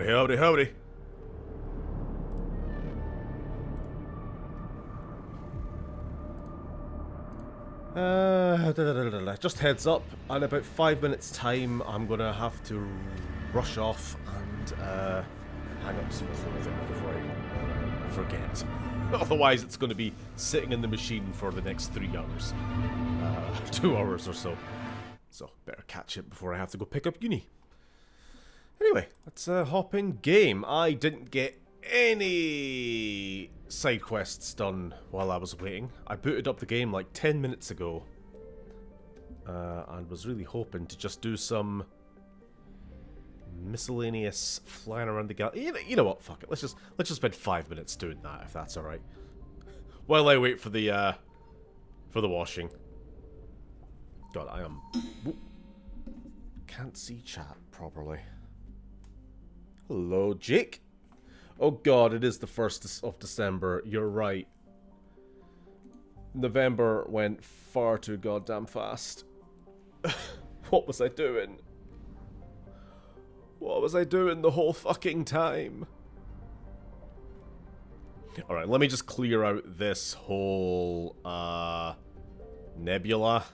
Howdy, howdy, howdy. Just heads up, in about 5 minutes time I'm gonna have to rush off and hang up some clothing before I forget. Otherwise it's gonna be sitting in the machine for the next 3 hours. 2 hours or so. So better catch it before I have to go pick up uni. Anyway, let's hop in game. I didn't get any side quests done while I was waiting. I booted up the game like 10 minutes ago. And was really hoping to just do some miscellaneous flying around the galaxy. You know what? Fuck it. Let's just spend 5 minutes doing that if that's all right. While I wait for the washing. God, I am. Whoop. Can't see chat properly. Hello, Jake. Oh God, it is the 1st of December. You're right. November went far too goddamn fast. What was I doing? What was I doing the whole fucking time? Alright, let me just clear out this whole nebula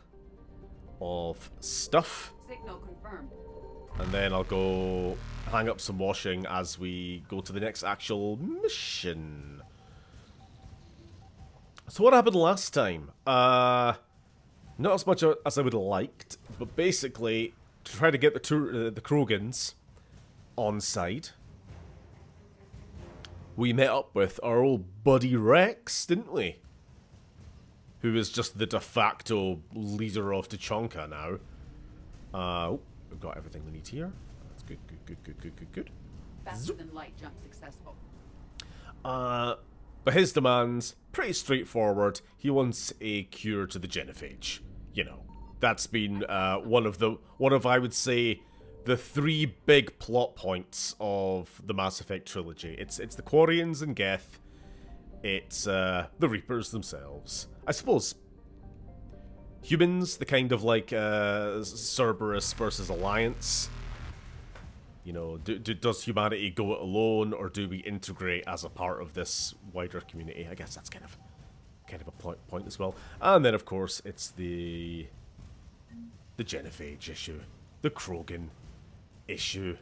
of stuff. Signal confirmed. And then I'll go hang up some washing as we go to the next actual mission. So what happened last time? Not as much as I would have liked, but basically to try to get the Krogans on side, we met up with our old buddy Rex, didn't we? Who is just the de facto leader of Tuchanka now. Oh, we've got everything we need here. That's good, good. Faster than light jump successful. But his demands, pretty straightforward. He wants a cure to the genophage. You know, that's been one of I would say the 3 big plot points of the Mass Effect trilogy. It's the Quarians and Geth. It's the Reapers themselves. I suppose humans, the kind of like Cerberus versus Alliance. You know, does humanity go it alone, or do we integrate as a part of this wider community? I guess that's kind of a point as well. And then, of course, it's the genophage issue, the Krogan issue.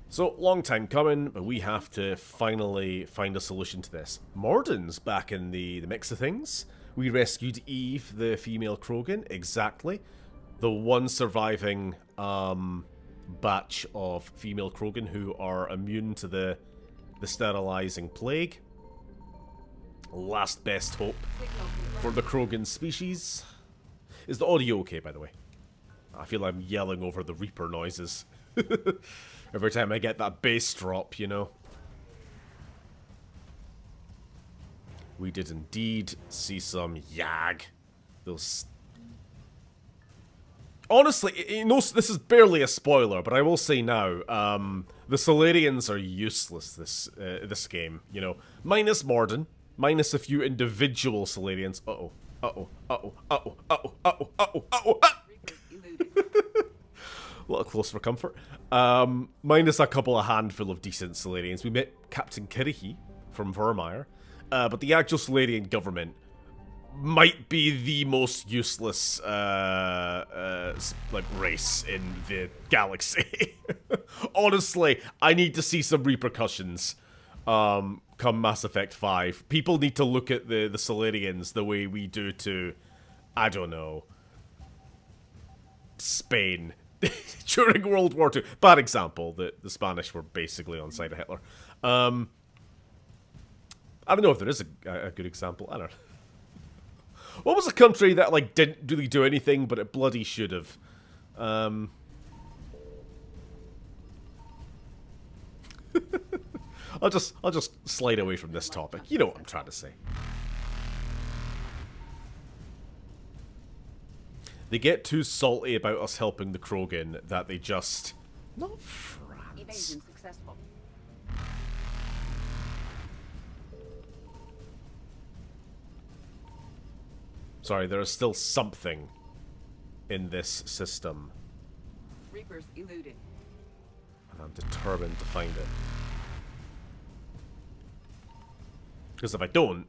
So, long time coming, but we have to finally find a solution to this. Morden's back in the mix of things. We rescued Eve, the female Krogan, exactly. The one surviving batch of female Krogan who are immune to the sterilizing plague. Last best hope for the Krogan species. Is the audio okay, by the way? I feel I'm yelling over the Reaper noises. Every time I get that bass drop, you know. We did indeed see some Yag. Those... Honestly, you know, this is barely a spoiler, but I will say now, the Solarians are useless this game, you know. Minus Morden, minus a few individual Solarians. Uh-oh, uh-oh, uh-oh, uh-oh, uh-oh, uh-oh, uh-oh, uh-oh, ah! A little close for comfort. Minus a couple of handful of decent Solarians. We met Captain Kiriki from Vermeer, but the actual Solarian government might be the most useless like race in the galaxy. Honestly, I need to see some repercussions come Mass Effect 5. People need to look at the Solarians the way we do to, I don't know, Spain during World War II. Bad example. The Spanish were basically on the side of Hitler. I don't know if there is a good example. I don't know. What was a country that like didn't really do anything, but it bloody should have? I'll just slide away from this topic. You know what I'm trying to say. They get too salty about us helping the Krogan that they just... Not France. Evasion successful. Sorry, there is still something in this system. Reapers eluded. And I'm determined to find it. Because if I don't,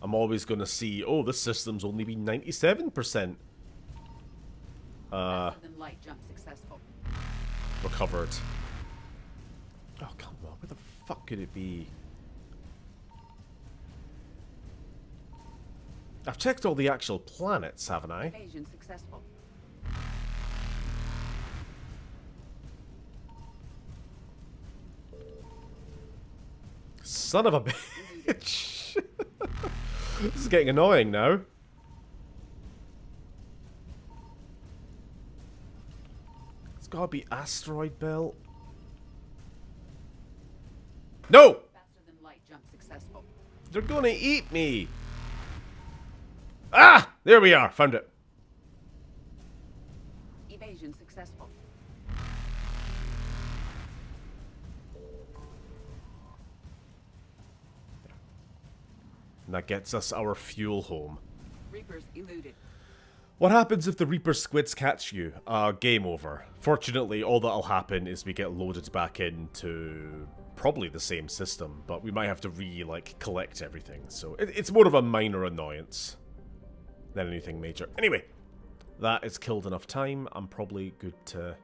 I'm always going to see, oh, this system's only been 97%. Faster than light jump successful. Recovered. Oh, come on. Where the fuck could it be? I've checked all the actual planets, haven't I? Evasion successful. Son of a bitch. This is getting annoying now. It's gotta be asteroid belt. No! Faster than light jump successful. They're gonna eat me. Ah! There we are. Found it. Evasion successful. And that gets us our fuel home. Reapers eluded. What happens if the Reaper squids catch you? Game over. Fortunately, all that'll happen is we get loaded back into probably the same system, but we might have to collect everything. So it's more of a minor annoyance than anything major. Anyway, that has killed enough time. I'm probably good to...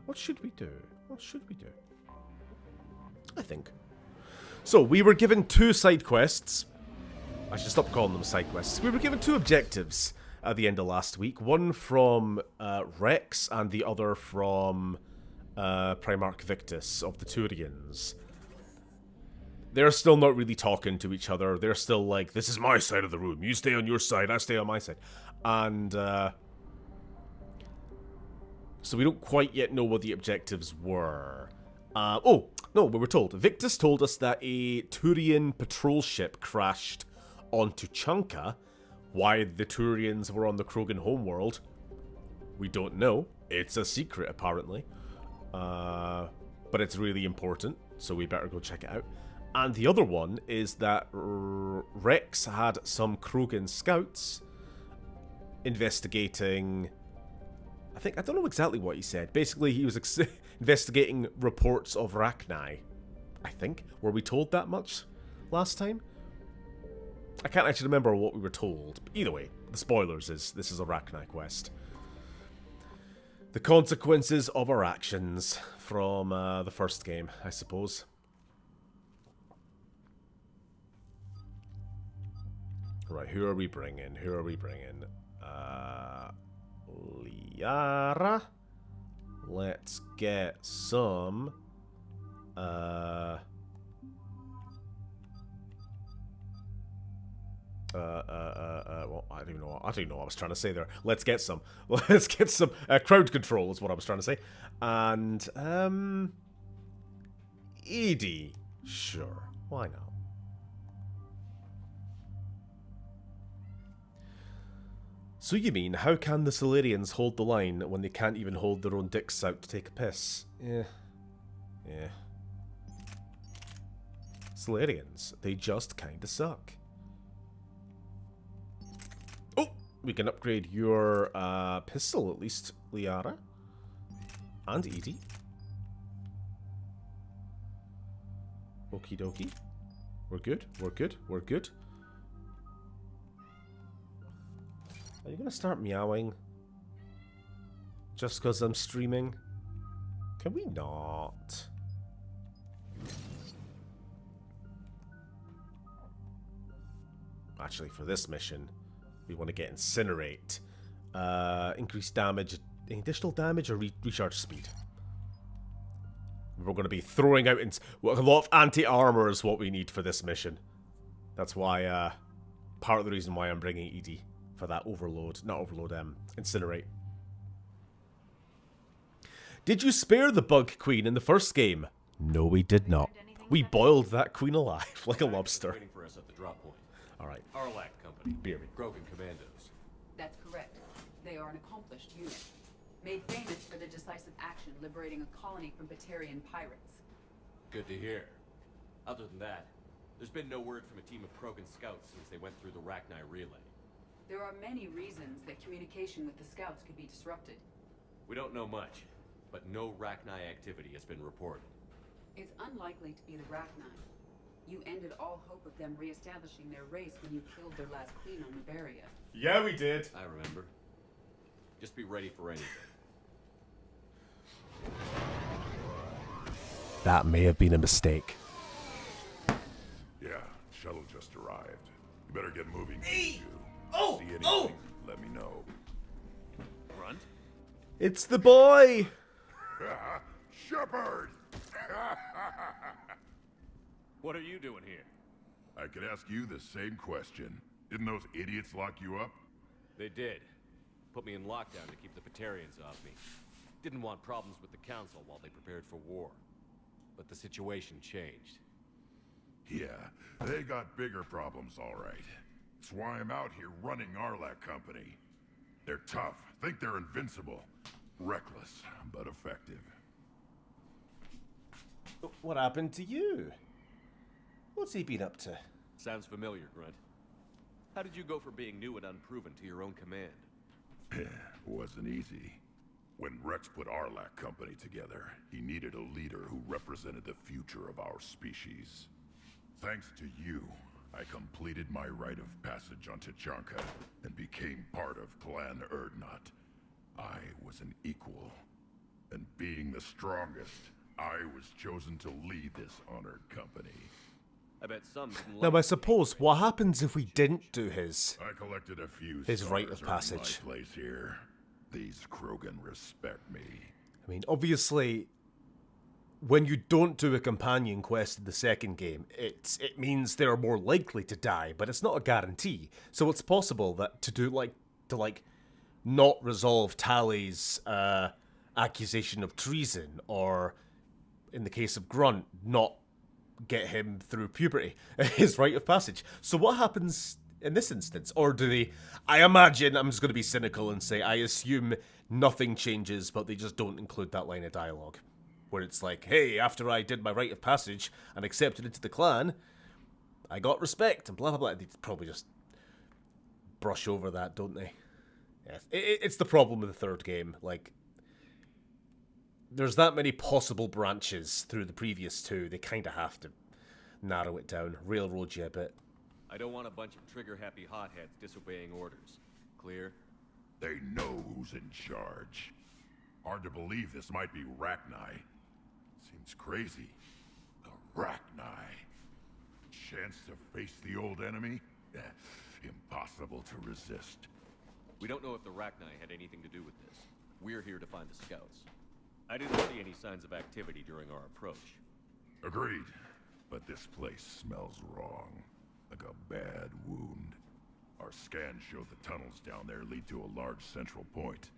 What should we do? What should we do? I think. So, we were given 2 side quests. I should stop calling them side quests. We were given 2 objectives at the end of last week. One from Rex and the other from Primarch Victus of the Turians. They're still not really talking to each other. They're still like, this is my side of the room. You stay on your side, I stay on my side. And, so we don't quite yet know what the objectives were. Oh, no, we were told. Victus told us that a Turian patrol ship crashed onto Chunka. Why the Turians were on the Krogan homeworld, we don't know. It's a secret, apparently. But it's really important, so we better go check it out. And the other one is that Rex had some Krogan scouts investigating... I don't know exactly what he said. Basically, he was investigating reports of Rachni, I think. Were we told that much last time? I can't actually remember what we were told. But either way, the spoilers is this is a Rachni quest. The consequences of our actions from the first game, I suppose. Right, who are we bringing? Who are we bringing? Liara. Let's get some. Well, I don't know what I was trying to say there. Let's get some. Let's get some crowd control is what I was trying to say. And Edie, sure, why not? So you mean, how can the Solarians hold the line when they can't even hold their own dicks out to take a piss? Yeah. Solarians, they just kinda suck. Oh! We can upgrade your pistol at least, Liara. And Edie. Okie dokie. We're good, we're good, we're good. Are you going to start meowing? Just because I'm streaming? Can we not? Actually, for this mission, we want to get Incinerate. Increase damage, additional damage or recharge speed. We're going to be throwing out a lot of anti-armor is what we need for this mission. That's why, part of the reason why I'm bringing Edie. For that Incinerate. Did you spare the Bug Queen in the first game? No, we did not. We boiled that queen alive like a lobster. Waiting for us at the drop point. All right. Arlac Company. Beer me. Krogan Commandos. That's correct. They are an accomplished unit, made famous for their decisive action liberating a colony from Batarian pirates. Good to hear. Other than that, there's been no word from a team of Krogan scouts since they went through the Rachni relay. There are many reasons that communication with the scouts could be disrupted. We don't know much, but no Rachni activity has been reported. It's unlikely to be the Rachni. You ended all hope of them re-establishing their race when you killed their last queen on Liberia. Yeah, we did. I remember. Just be ready for anything. That may have been a mistake. Yeah, shuttle just arrived. You better get moving. Hey! You. Oh! See anything, Oh! let me know. Grunt? It's the boy! Shepard! What are you doing here? I could ask you the same question. Didn't those idiots lock you up? They did. Put me in lockdown to keep the Patarians off me. Didn't want problems with the Council while they prepared for war. But the situation changed. Yeah, they got bigger problems, all right. That's why I'm out here running Arlac Company. They're tough, think they're invincible. Reckless, but effective. What happened to you? What's he been up to? Sounds familiar, Grunt. How did you go from being new and unproven to your own command? Wasn't easy. When Rex put Arlac Company together, he needed a leader who represented the future of our species. Thanks to you, I completed my rite of passage on Tachanka and became part of Clan Erdnot. I was an equal, and being the strongest, I was chosen to lead this honored company. I bet some didn't Now, like I suppose, what happens if we didn't do his? I collected a few His rite stars of earning passage. my place here. These Krogan respect me. I mean, obviously, when you don't do a companion quest in the second game, it means they're more likely to die, but it's not a guarantee. So it's possible that to not resolve Tally's accusation of treason, or in the case of Grunt, not get him through puberty, his rite of passage. So what happens in this instance? Or do they... I imagine, I'm just going to be cynical and say, I assume nothing changes, but they just don't include that line of dialogue. Where it's like, hey, after I did my rite of passage and accepted into the clan, I got respect, and blah, blah, blah. They probably just brush over that, don't they? Yeah, it's the problem with the third game. Like, there's that many possible branches through the previous two, they kind of have to narrow it down, railroad you a bit. I don't want a bunch of trigger-happy hotheads disobeying orders. Clear? They know who's in charge. Hard to believe this might be Rachni. Seems crazy. The Rachni. Chance to face the old enemy? Impossible to resist. We don't know if the Rachni had anything to do with this. We're here to find the scouts. I didn't see any signs of activity during our approach. Agreed. But this place smells wrong. Like a bad wound. Our scans show the tunnels down there lead to a large central point.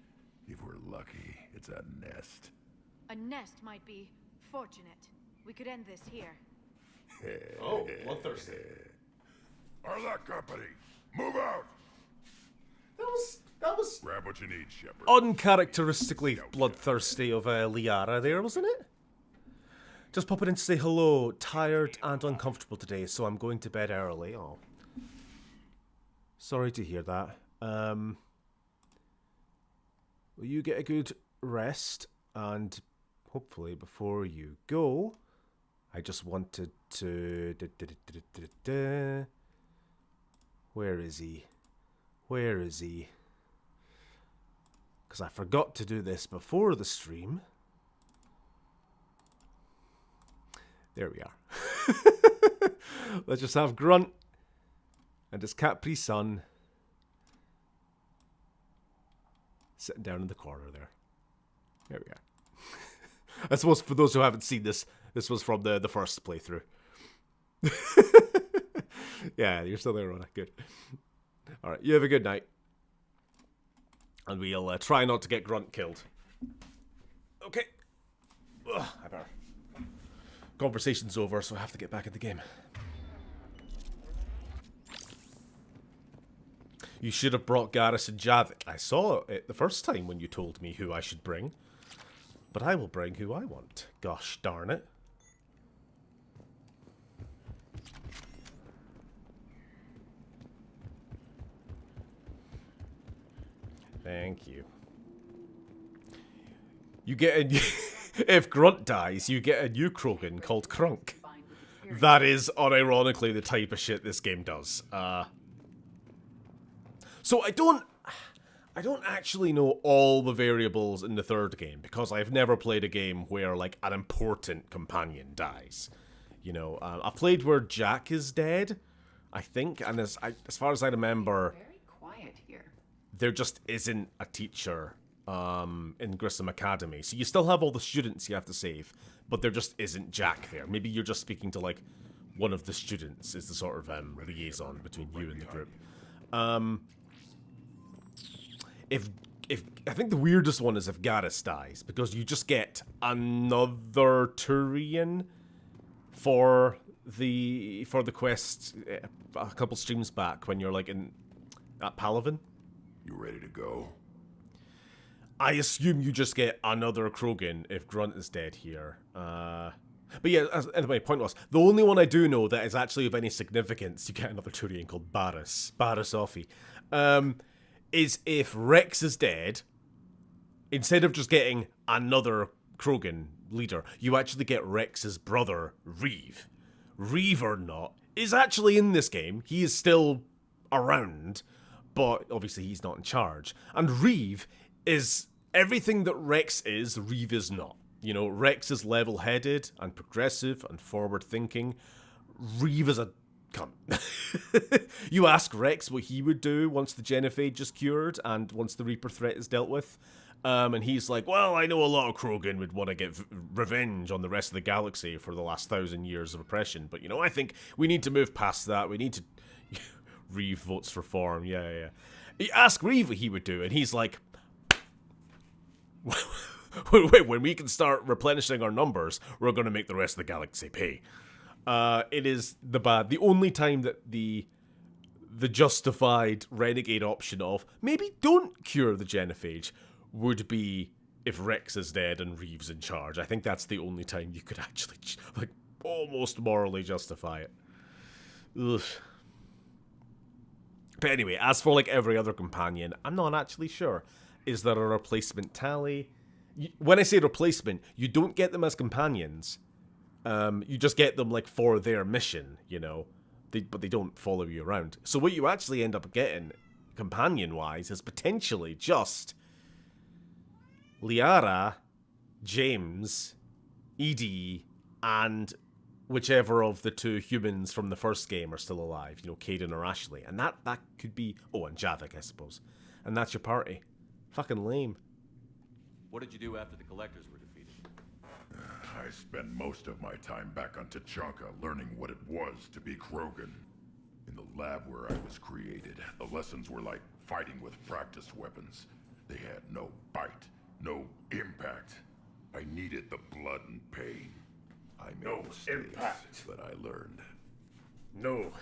If we're lucky, it's a nest. A nest might be fortunate. We could end this here. Oh, bloodthirsty. Arlac Company, move out! That was Grab what you need, Shepard. uncharacteristically bloodthirsty of Liara there, wasn't it? Just popping in to say hello. Tired and uncomfortable today, so I'm going to bed early. Oh, sorry to hear that. Will you get a good rest? And hopefully before you go, I just wanted to... Where is he? Where is he? Because I forgot to do this before the stream. There we are. Let's just have Grunt and his Capri-Sun sitting down in the corner there. There we are. I suppose for those who haven't seen this, this was from the first playthrough. Yeah, you're still there, Rona. Good. Alright, you have a good night. And we'll try not to get Grunt killed. Okay. Ugh, I better. Conversation's over, so I have to get back in the game. You should have brought Garrus and Javik. I saw it the first time when you told me who I should bring. But I will bring who I want. Gosh darn it. Thank you. You get a if Grunt dies, you get a new Krogan called Krunk. That is unironically the type of shit this game does. So I don't actually know all the variables in the third game because I've never played a game where like an important companion dies. You know, I played where Jack is dead, I think, and as far as I remember, Very quiet here. there just isn't a teacher in Grissom Academy. So you still have all the students you have to save, but there just isn't Jack there. Maybe you're just speaking to like one of the students is the sort of liaison between you and the group. If I think the weirdest one is if Garrus dies, because you just get another Turian for the quest a couple streams back when you're like at Palaven. You ready to go? I assume you just get another Krogan if Grunt is dead here. But yeah, anyway, point was, the only one I do know that is actually of any significance, you get another Turian called Barris Offie, is if Rex is dead, instead of just getting another Krogan leader, you actually get Rex's brother, Reeve. Reeve or not, is actually in this game. He is still around, but obviously he's not in charge. And Reeve is everything that Rex is, Reeve is not. You know, Rex is level-headed and progressive and forward-thinking. Reeve is a cunt. You ask Rex what he would do once the Genophage is cured and once the Reaper threat is dealt with. And he's like, well, I know a lot of Krogan would want to get revenge on the rest of the galaxy for the last 1,000 years of oppression. But, you know, I think we need to move past that. We need to... Reeve votes for form. Yeah. You ask Reeve what he would do, and he's like... Wait, when we can start replenishing our numbers, we're going to make the rest of the galaxy pay. It is the only time that the justified renegade option of maybe don't cure the Genophage would be if Rex is dead and Reeve's in charge. I think that's the only time you could actually like almost morally justify it. Ugh. But anyway, as for like every other companion, I'm not actually sure. Is there a replacement tally? When I say replacement, you don't get them as companions. You just get them like for their mission, you know. But they don't follow you around. So what you actually end up getting, companion-wise, is potentially just Liara, James, Edie, and whichever of the two humans from the first game are still alive. You know, Caden or Ashley. And that could be... Oh, and Javik, I suppose. And that's your party. Fucking lame. What did you do after the Collectors were defeated? I spent most of my time back on Tachanka learning what it was to be Krogan. In the lab where I was created, the lessons were like fighting with practice weapons. They had no bite, no impact. I needed the blood and pain. I made mistakes, but I learned. No.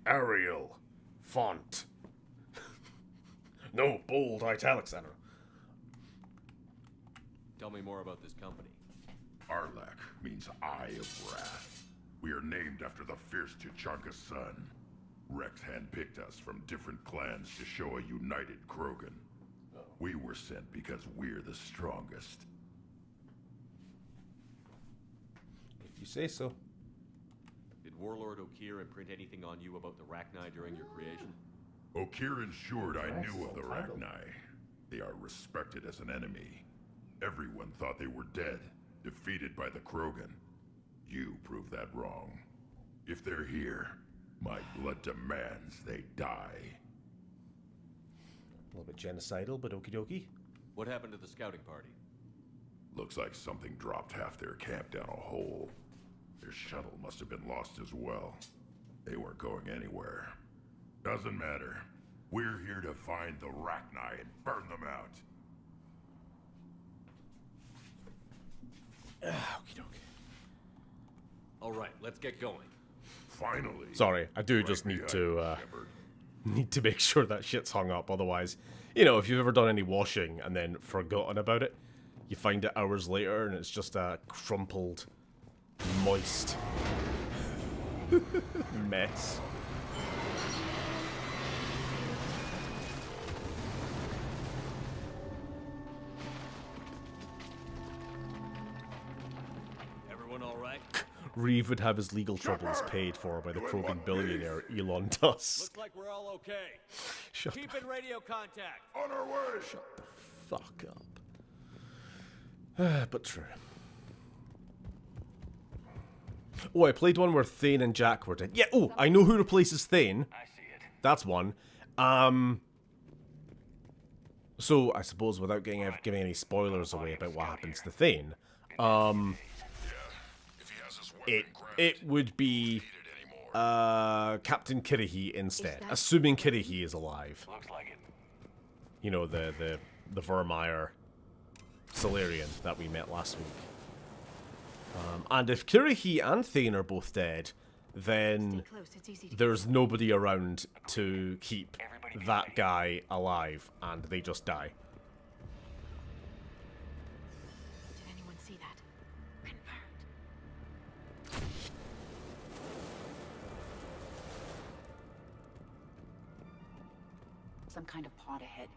Arial. Font. No bold italics, Anna. Tell me more about this company. Arlak means Eye of Wrath. We are named after the fierce Tachanka's son. Rex handpicked us from different clans to show a united Krogan. We were sent because we're the strongest. If you say so. Did Warlord Okir imprint anything on you about the Rachni during your creation? Okir ensured I knew of the Rachni. They are respected as an enemy. Everyone thought they were dead, defeated by the Krogan. You proved that wrong. If they're here, my blood demands they die. A little bit genocidal, but okie dokie. What happened to the scouting party? Looks like something dropped half their camp down a hole. Their shuttle must have been lost as well. They weren't going anywhere. Doesn't matter. We're here to find the Rachni and burn them out. Okie dokie. All right, let's get going. Finally. Sorry, I do just Right need behind to you, need to make sure that shit's hung up. Otherwise, you know, if you've ever done any washing and then forgotten about it, you find it hours later and it's just a crumpled, moist mess. Reeve would have his legal troubles paid for by the Krogan billionaire Elon Tusk. Looks like we're all okay. Shut Keep in radio contact. On our way! Shut the fuck up. But true. Oh, I played one where Thane and Jack were dead. Yeah, oh, I know who replaces Thane. I see it. That's one. So, I suppose without giving any spoilers away about what happens to Thane, If he has his weapon it would be Captain Kirrahe instead, assuming Kirrahe is alive. Looks like it. You know, the Vermeer Solarian that we met last week. And if Kirrahe and Thane are both dead, then Close, it's easy to there's nobody around to keep that guy alive, and they just die. Did anyone see that? Confirmed. Some kind of pod ahead.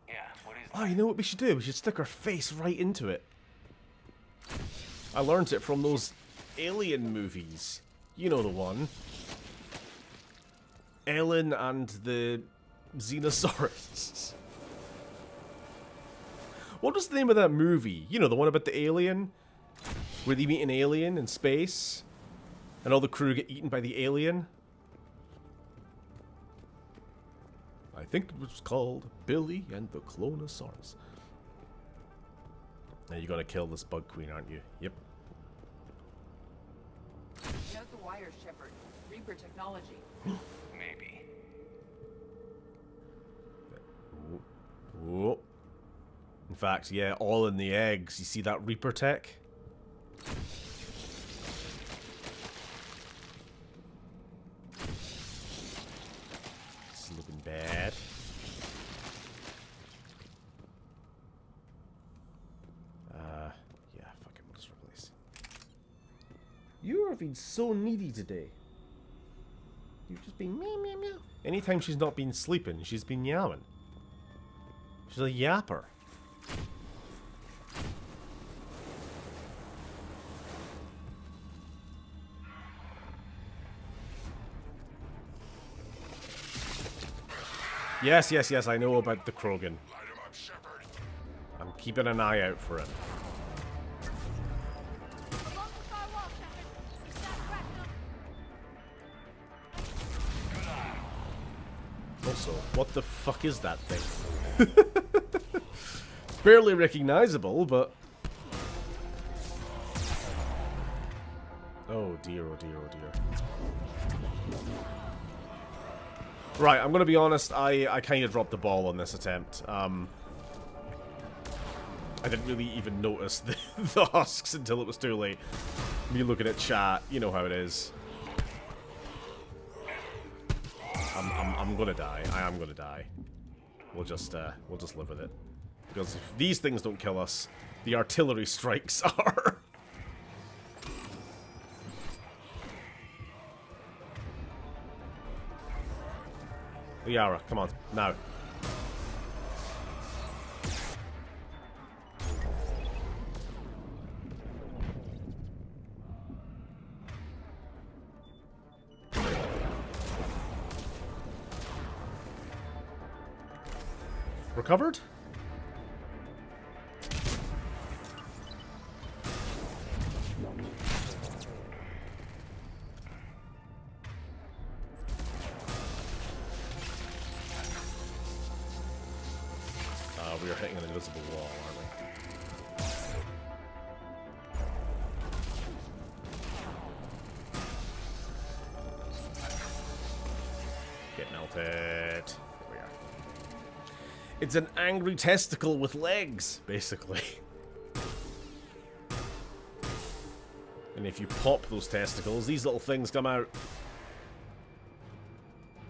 Yeah, what is Oh, you know what we should do? We should stick our face right into it. I learned it from those Alien movies. You know the one. Ellen and the Xenosaurus. What was the name of that movie? You know, the one about the alien? Where they meet an alien in space? And all the crew get eaten by the alien? I think it was called Billy and the Clonosaurus. Now you're gonna kill this bug queen, aren't you? Yep. Note the wires, Shepard. Reaper technology. maybe? Whoa. In fact, yeah, all in the eggs. You see that Reaper tech? It's looking bad. Yeah, fuck it, we'll just replace. You have been so needy today. You've just been meow meow meow. Anytime she's not been sleeping, she's been yowing. She's a yapper. Yes, yes, yes, I know about the Krogan. Light him up, Shepard. I'm keeping an eye out for it. Along the far wall, Shepard. It's that cracked up. Also, what the fuck is that thing? Barely recognizable, but... Oh dear, oh dear, oh dear. Right, I'm gonna be honest, I kind of dropped the ball on this attempt. I didn't really even notice the husks until it was too late. Me looking at chat, you know how it is. I'm gonna die. I am gonna die. We'll just live with it. Because if these things don't kill us, the artillery strikes are. Liara, come on, now. Recovered? We are hitting an invisible wall, aren't we? Get melted. There we are. It's an angry testicle with legs, basically. And if you pop those testicles, these little things come out.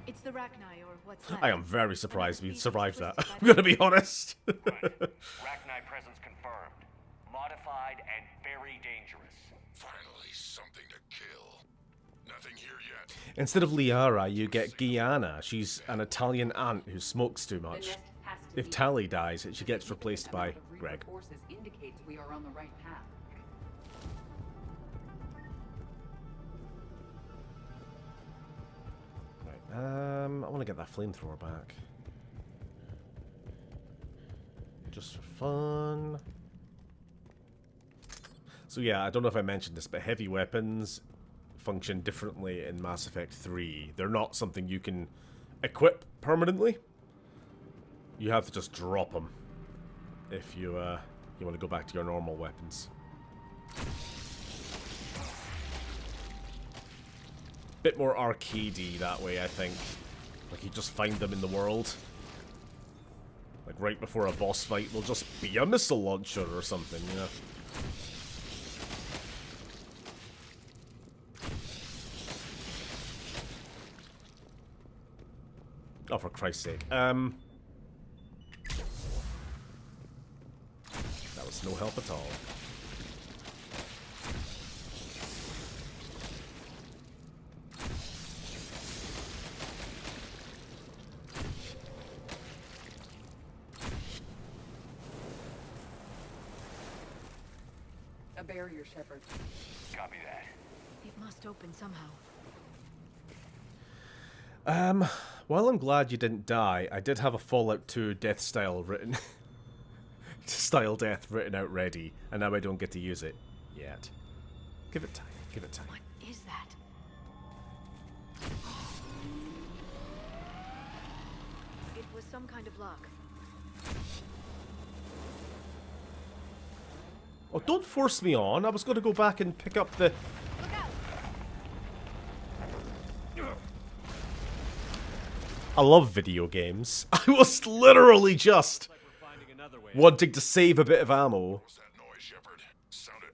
It's the Rachni, or what's that? I am very surprised we survived that. I'm gonna be honest. Right. Rachni presence confirmed. Modified and very dangerous. Finally, something to kill. Nothing here yet. Instead of Liara, you get Guyana. She's an Italian aunt who smokes too The much. nest has to If be- Tally dies, she gets replaced by Amount of Reaper Greg. forces indicates we are on the right path. I want to get that flamethrower back. Just for fun. So yeah, I don't know if I mentioned this, but heavy weapons function differently in Mass Effect 3. They're not something you can equip permanently. You have to just drop them if you want to go back to your normal weapons. Bit more arcadey that way, I think. Like, you just find them in the world. Like, right before a boss fight, they'll just be a missile launcher or something, you know? Oh, for Christ's sake. That was no help at all. A barrier, Shepard. Copy that. It must open somehow. While I'm glad you didn't die, I did have a Fallout 2 death style written... style death written out ready, and now I don't get to use it yet. Give it time, give it time. What is that? It was some kind of lock. Oh, don't force me on. I was going to go back and pick up the... Look out! I love video games. I was literally just wanting to save a bit of ammo. What's that noise, Shepard? Sounded...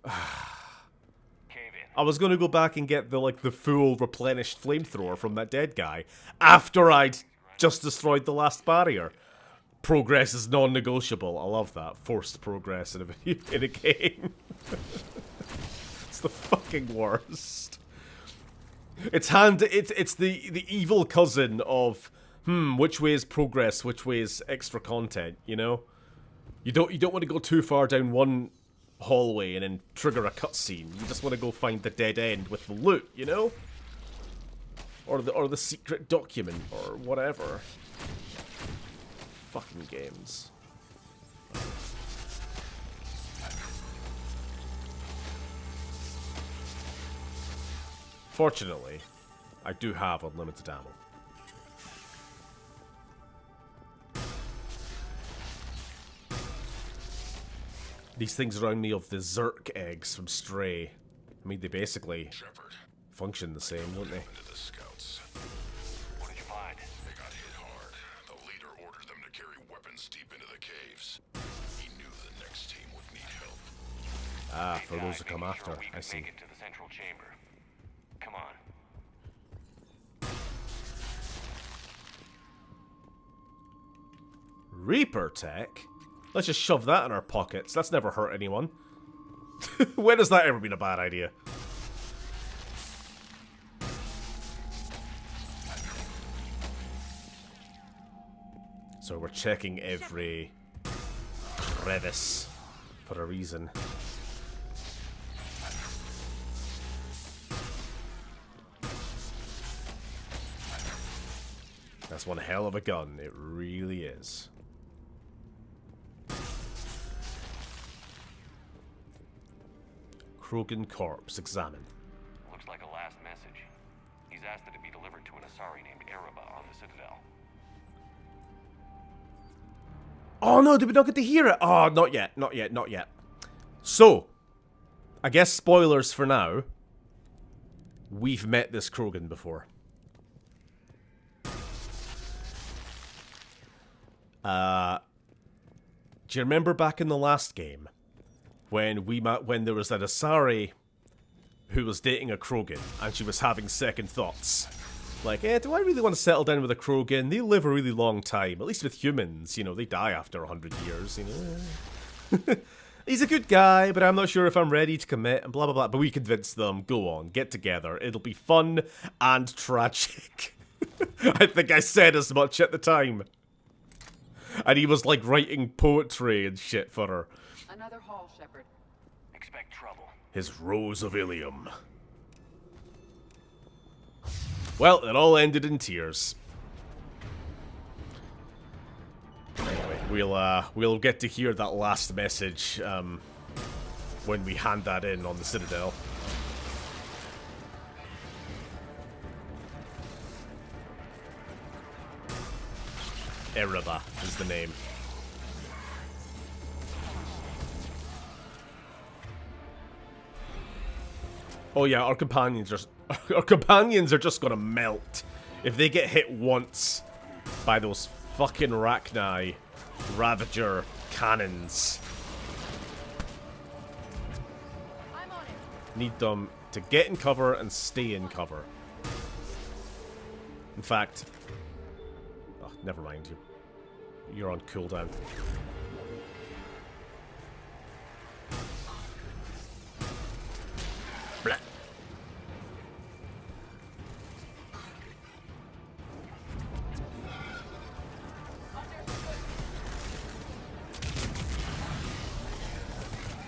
Cave in. I was going to go back and get the full replenished flamethrower from that dead guy after I'd just destroyed the last barrier. Progress is non-negotiable. I love that. Forced progress in a game. It's the fucking worst. It's the evil cousin of which way is progress, which way is extra content, you know? You don't want to go too far down one hallway and then trigger a cutscene. You just want to go find the dead end with the loot, you know? Or the secret document or whatever. Fucking games. Fortunately, I do have unlimited ammo. These things remind me of the Zerk eggs from Stray. I mean, they basically Shepard, function the same, don't they? to the scouts. What did you find? They got hit hard. The leader ordered them to carry weapons deep into the caves. He knew the next team would need help. Ah, They for those died who come making after, sure we I could see. make it to the central chamber. Come on. Reaper tech? Let's just shove that in our pockets. That's never hurt anyone. When has that ever been a bad idea? So we're checking every crevice for a reason. That's one hell of a gun. It really is. Krogan corpse. Examine. Looks like a last message. He's asked that it be delivered to an Asari named Ereba on the Citadel. Oh no, did we not get to hear it? Oh, not yet, not yet, not yet. So, I guess spoilers for now. We've met this Krogan before. Do you remember back in the last game when there was that Asari who was dating a Krogan and she was having second thoughts? Like, do I really want to settle down with a Krogan? They live a really long time. At least with humans, you know, they die after 100 years, you know. He's a good guy, but I'm not sure if I'm ready to commit, and blah, blah, blah. But we convinced them, go on, get together. It'll be fun and tragic. I think I said as much at the time. And he was, like, writing poetry and shit for her. Another hall, Shepard. Expect trouble. His Rose of Ilium. Well, it all ended in tears. Anyway, we'll get to hear that last message when we hand that in on the Citadel. Erebah is the name. Oh yeah, our companions are just gonna melt if they get hit once by those fucking Rachni Ravager cannons. I'm on it. Need them to get in cover and stay in cover. In fact, oh, never mind you. You're on cooldown. Blah.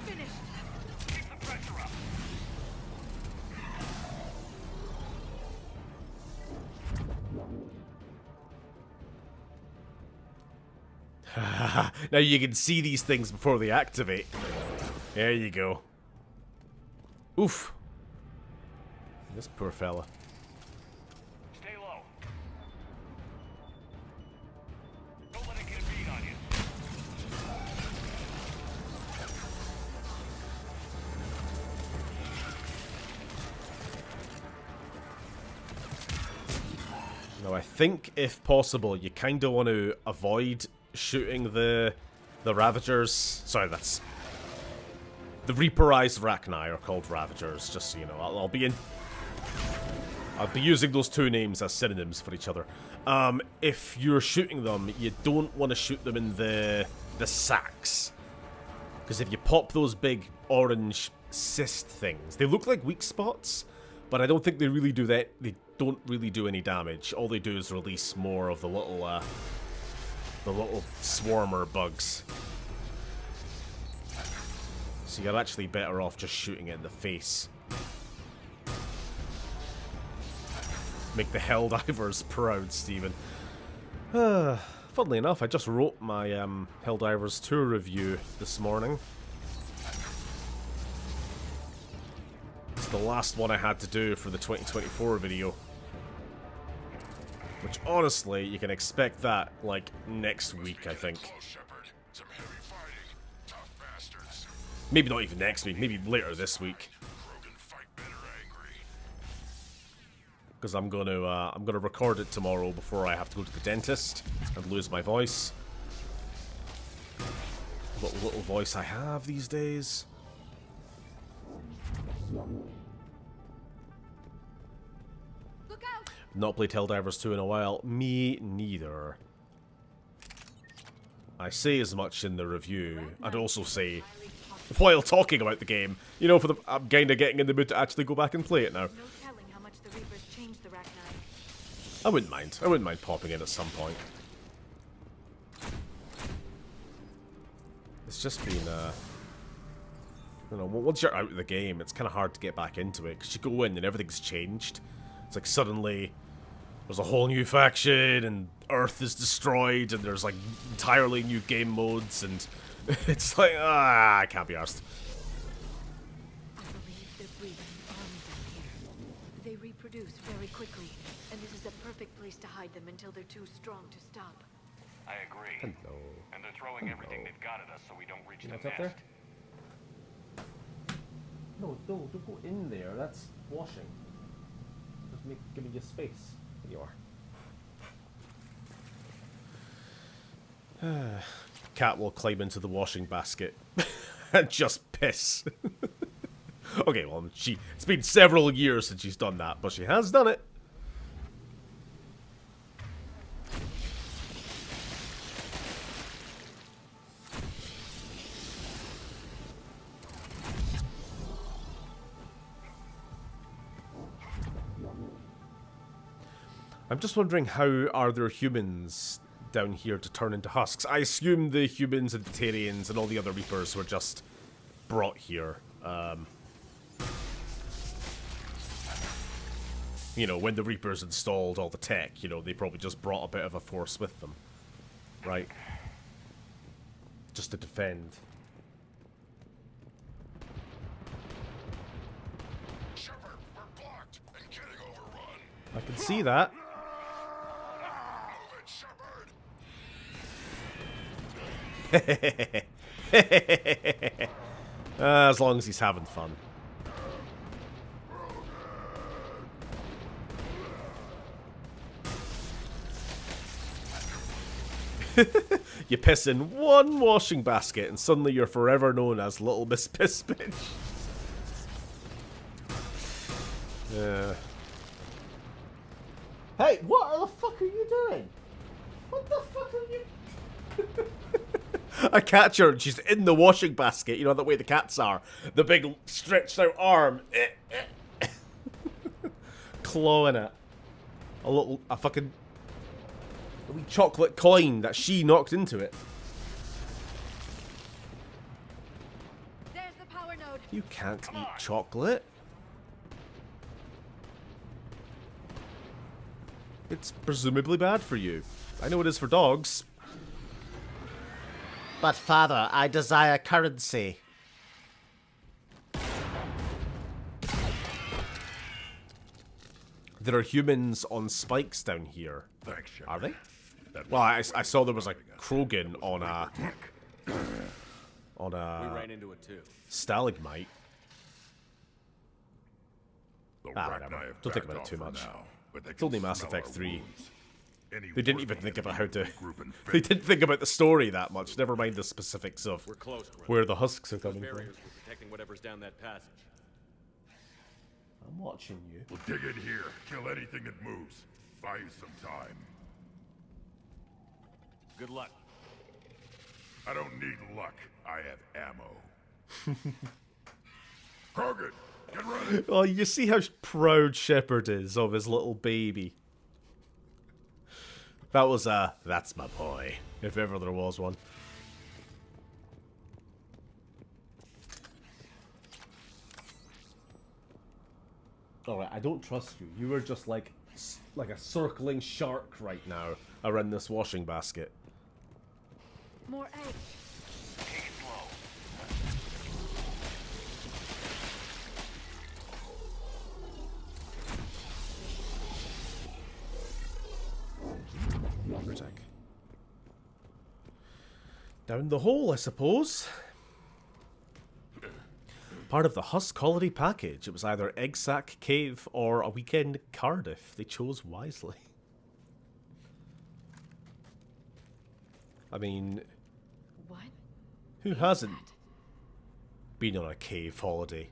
Finished. Keep the pressure up. Now you can see these things before they activate. There you go. Oof. This poor fella. Stay low. Don't let it get a beat on you. Now I think, if possible, you kind of want to avoid shooting the Ravagers. Sorry, that's... The Reaperized Rachni are called Ravagers, just so you know. I'll be using those two names as synonyms for each other. If you're shooting them, you don't want to shoot them in the sacks. Because if you pop those big orange cyst things, they look like weak spots, but I don't think they really do that. They don't really do any damage. All they do is release more of the little swarmer bugs. So you're actually better off just shooting it in the face. Make the Helldivers proud, Stephen. Funnily enough, I just wrote my Helldivers 2 review this morning. It's the last one I had to do for the 2024 video. Which, honestly, you can expect that, like, next week, I think. Maybe not even next week, maybe later this week. Because I'm gonna record it tomorrow before I have to go to the dentist and lose my voice. What little voice I have these days. Look out! Not played Helldivers 2 in a while. Me neither. I say as much in the review. I'd also say, while talking about the game, you know, I'm kinda getting in the mood to actually go back and play it now. No telling how much the Reapers changed the Rachni. I wouldn't mind. I wouldn't mind popping in at some point. It's just been, you know, once you're out of the game, it's kind of hard to get back into it, because you go in and everything's changed. It's like suddenly there's a whole new faction, and Earth is destroyed, and there's like entirely new game modes, and it's like, I can't be arsed. I believe they're breeding armies out here. They reproduce very quickly, and this is a perfect place to hide them until they're too strong to stop. I agree. Hello. And they're throwing everything they've got at us so we don't reach the What's nest. up there? No, don't go in there. That's washing. Just give me your space. There you are. Cat will climb into the washing basket and just piss. Okay, well, it's been several years since she's done that, but she has done it. I'm just wondering, how are there humans down here to turn into husks? I assume the humans and Batarians and all the other Reapers were just brought here. You know, when the Reapers installed all the tech, you know, they probably just brought a bit of a force with them. Right? Just to defend. Shepard, we're blocked and getting overrun. I can see that. Move it, Shepard. As long as he's having fun. You piss in one washing basket and suddenly you're forever known as Little Miss Piss Bitch. Yeah. Hey, what the fuck are you doing? What the fuck are you... I catch her and she's in the washing basket. You know, the way the cats are. The big stretched out arm. Clawing it. A fucking... A wee chocolate coin that she knocked into it. There's the power node. You can't eat chocolate. It's presumably bad for you. I know it is for dogs. But father, I desire currency. There are humans on spikes down here. Thanks, Shepard. Are they? Well, I saw there was a Krogan on a... We ran into it too. stalagmite. The Whatever. Rachni have Don't think backed about it off too for much. now, but they It's can only Mass smell Effect our 3. wounds. Any They didn't even working think about how to... enemy group and They didn't think about the story that much. Never mind the specifics of We're close, Grim. where the husks are Those coming from. barriers were protecting whatever's down that passage. I'm watching you. We'll dig in here, kill anything that moves. Buy you some time. Good luck. I don't need luck. I have ammo. Krogan, get ready. Oh, you see how proud Shepard is of his little baby. That was that's my boy, if ever there was one. Alright, I don't trust you. You are just like a circling shark right now around this washing basket. More eggs. Take it slow. Protect. Down the hole, I suppose. Part of the Husk holiday package. It was either Egg Sack Cave or a weekend in Cardiff. They chose wisely. I mean, What? who hasn't been on a cave holiday?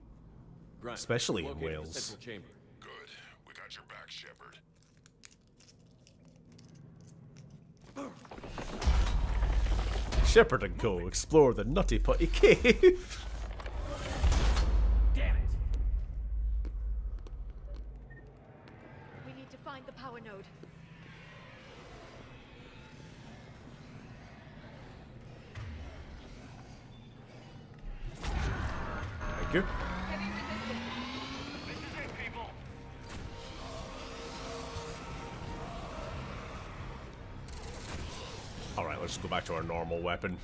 Grant, Especially in located the Wales. central chamber. Good. We got your back, Shepard. Shepard and Co. explore the Nutty Putty Cave. Damn it! We need to find the power node. Thank you. Heavy resistance. This is it, people. Alright, let's go back to our normal weapon.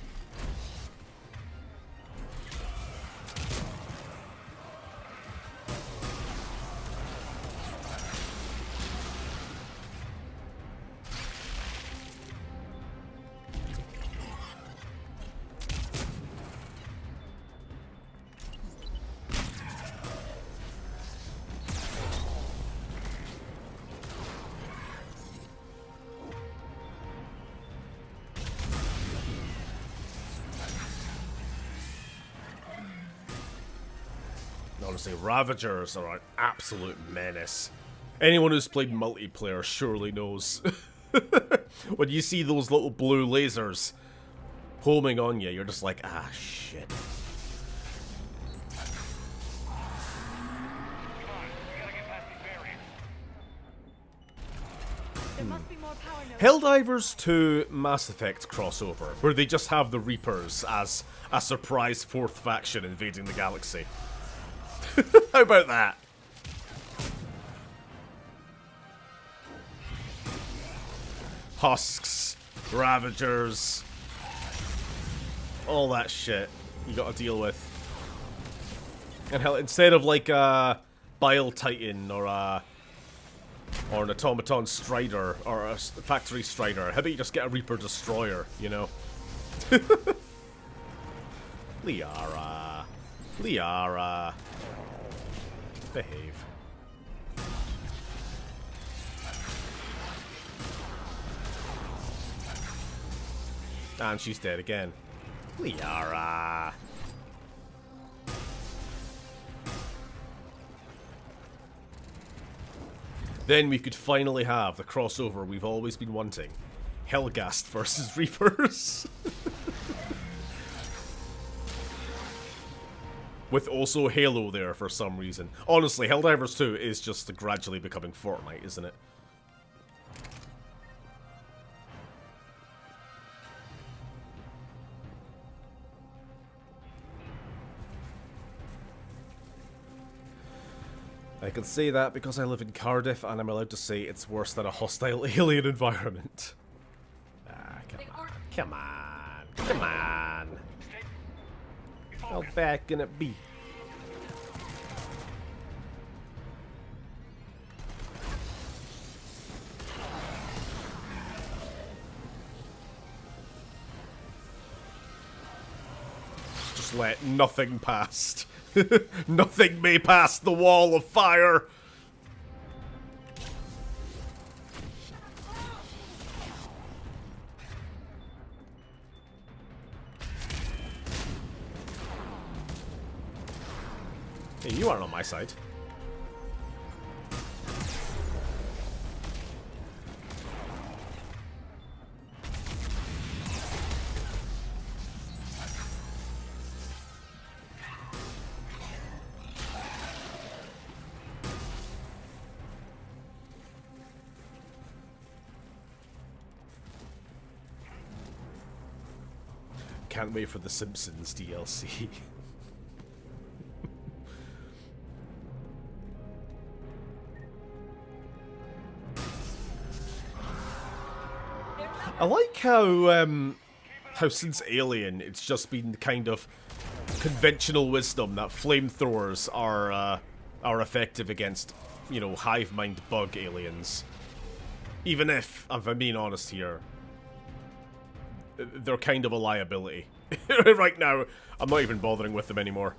Honestly, Ravagers are an absolute menace. Anyone who's played multiplayer surely knows. When you see those little blue lasers homing on you, you're just like, ah, shit. Come on, we gotta get past these barriers. There must be more power nodes. Helldivers to Mass Effect crossover, where they just have the Reapers as a surprise fourth faction invading the galaxy. How about that? husks, ravagers, all that shit you gotta deal with. And hell, instead of like a Bile Titan or an Automaton Strider or a Factory Strider, how about you just get a Reaper Destroyer, you know? Liara. Liara. Behave. And she's dead again. Liara. Then we could finally have the crossover we've always been wanting. Helghast versus Reapers. With also Halo there for some reason. Honestly, Helldivers 2 is just gradually becoming Fortnite, isn't it? I can say that because I live in Cardiff and I'm allowed to say it's worse than a hostile alien environment. Ah, come on. Come on. Come on. How bad can it be? Just let nothing past. Nothing may pass the wall of fire. Hey, you aren't on my side. Can't wait for the Simpsons DLC. I like how since Alien, it's just been kind of conventional wisdom that flamethrowers are effective against, you know, hive mind bug aliens. Even if I'm being honest here, they're kind of a liability. Right now, I'm not even bothering with them anymore.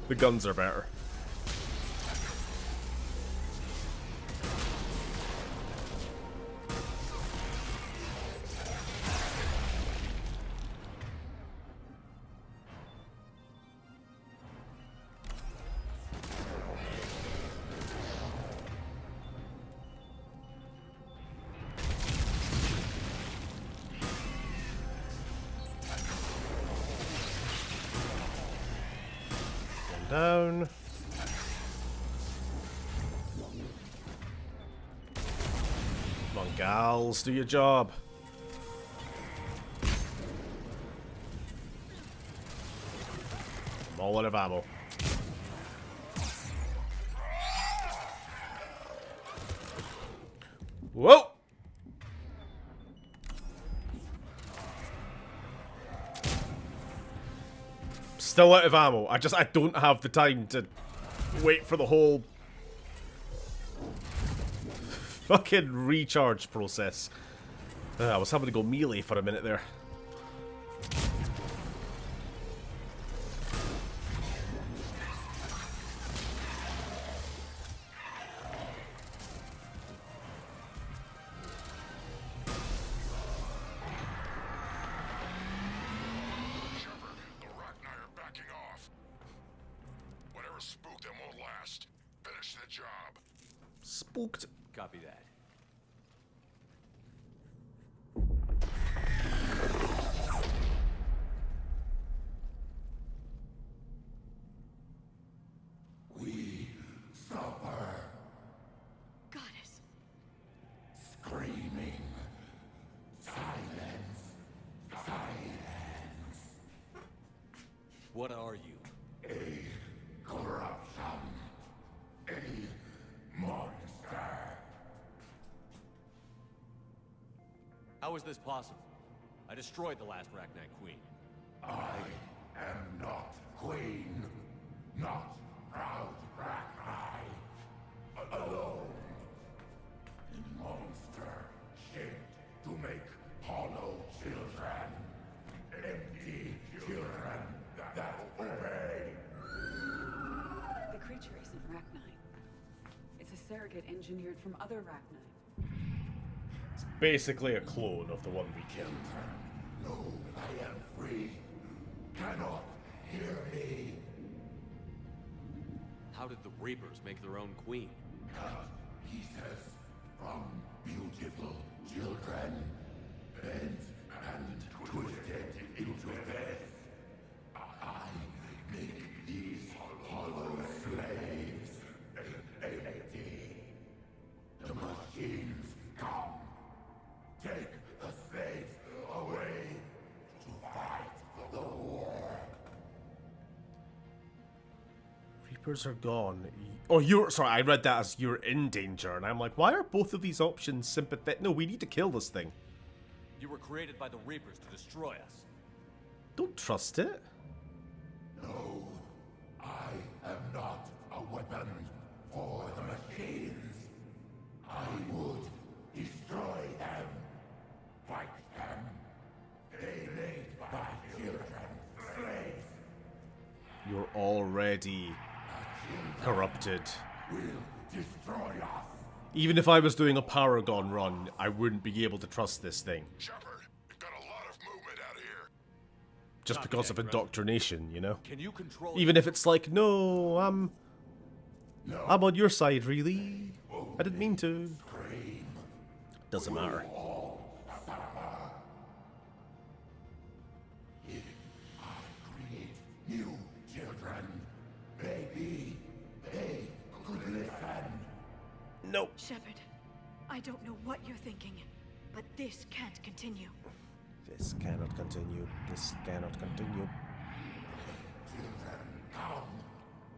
The guns are better. Down. Come on, gals, do your job. I'm all out of ammo. Whoa! Still out of ammo. I don't have the time to wait for the whole fucking recharge process. I was having to go melee for a minute there. Spooked. Copy that. We suffer. Goddess. Screaming. Silence. Silence. What are you? A corruption. A monster. How is this possible? I destroyed the last Rachni Queen. I am not queen, not proud Rachni. Alone. Monster shaped to make hollow children. Empty children that obey. The creature isn't Rachni. It's a surrogate engineered from other Rachni. It's basically a clone of the one we killed. No, I am free. Cannot hear me. How did the Reapers make their own queen? Cut pieces from beautiful children, bent and twisted into this. I make these hollow slaves empty. The machines come. Take the slaves away to fight the war. Reapers are gone. Oh, you're sorry. I read that as you're in danger, and I'm like, why are both of these options sympathetic? No, we need to kill this thing. You were created by the Reapers to destroy us. Don't trust it. No, I am not a weapon for the machines. I would destroy them, fight them. They made my children slaves. You're already corrupted. Will destroy us. Even if I was doing a Paragon run, I wouldn't be able to trust this thing. Shepard, we've got a lot of movement out here. Just Copy because that, of Director. indoctrination, you know? Can you control Even if it's like, no, I'm No. on your side, really. I didn't mean to. Scream. Doesn't matter. If I create new children, maybe they could listen. Nope. Shepard, I don't know what you're thinking, but this can't continue. This cannot continue. This cannot continue. Children, come.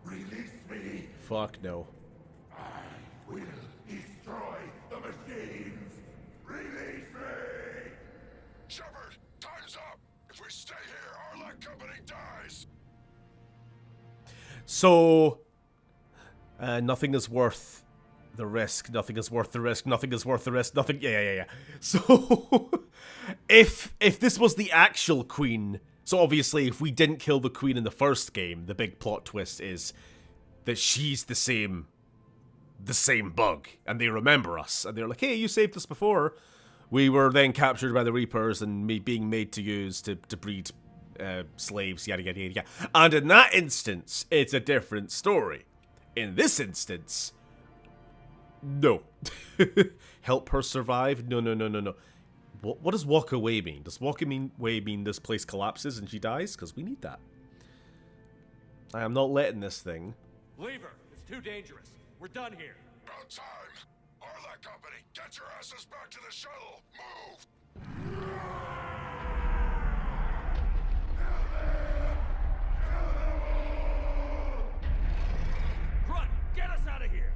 Release me. Fuck no. I will destroy the machines. Release me. Shepard, time's up. If we stay here, our Arlac Company dies. So, nothing is worth the risk. Nothing is worth the risk. Nothing is worth the risk. Nothing. Yeah. So, if this was the actual queen, so obviously if we didn't kill the queen in the first game, the big plot twist is that she's the same bug, and they remember us, and they're like, "Hey, you saved us before. We were then captured by the Reapers and being made to use to breed slaves, yada yada yada." And in that instance, it's a different story. In this instance, no. Help her survive? No. What does walk away mean? Does walk away mean this place collapses and she dies? Because we need that. I am not letting this thing. Leave her. It's too dangerous. We're done here. About time. Arlac Company, get your asses back to the shuttle. Move. Run! Get us out of here!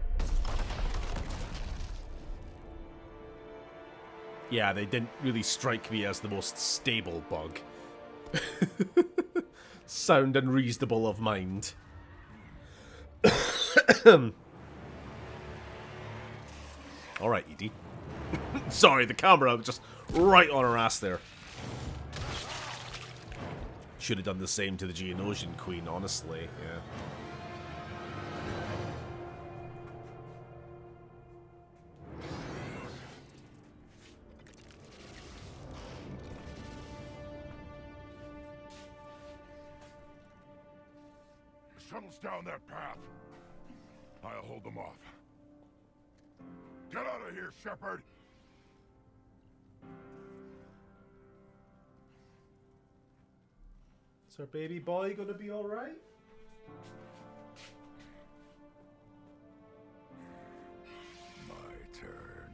Yeah, they didn't really strike me as the most stable bug. Sound unreasonable of mind. Alright, Edie. Sorry, the camera was just right on her ass there. Should have done the same to the Geonosian Queen, honestly, yeah. The shuttle's down that path. I'll hold them off. Get out of here, Shepard! Is our baby boy gonna be alright? My turn.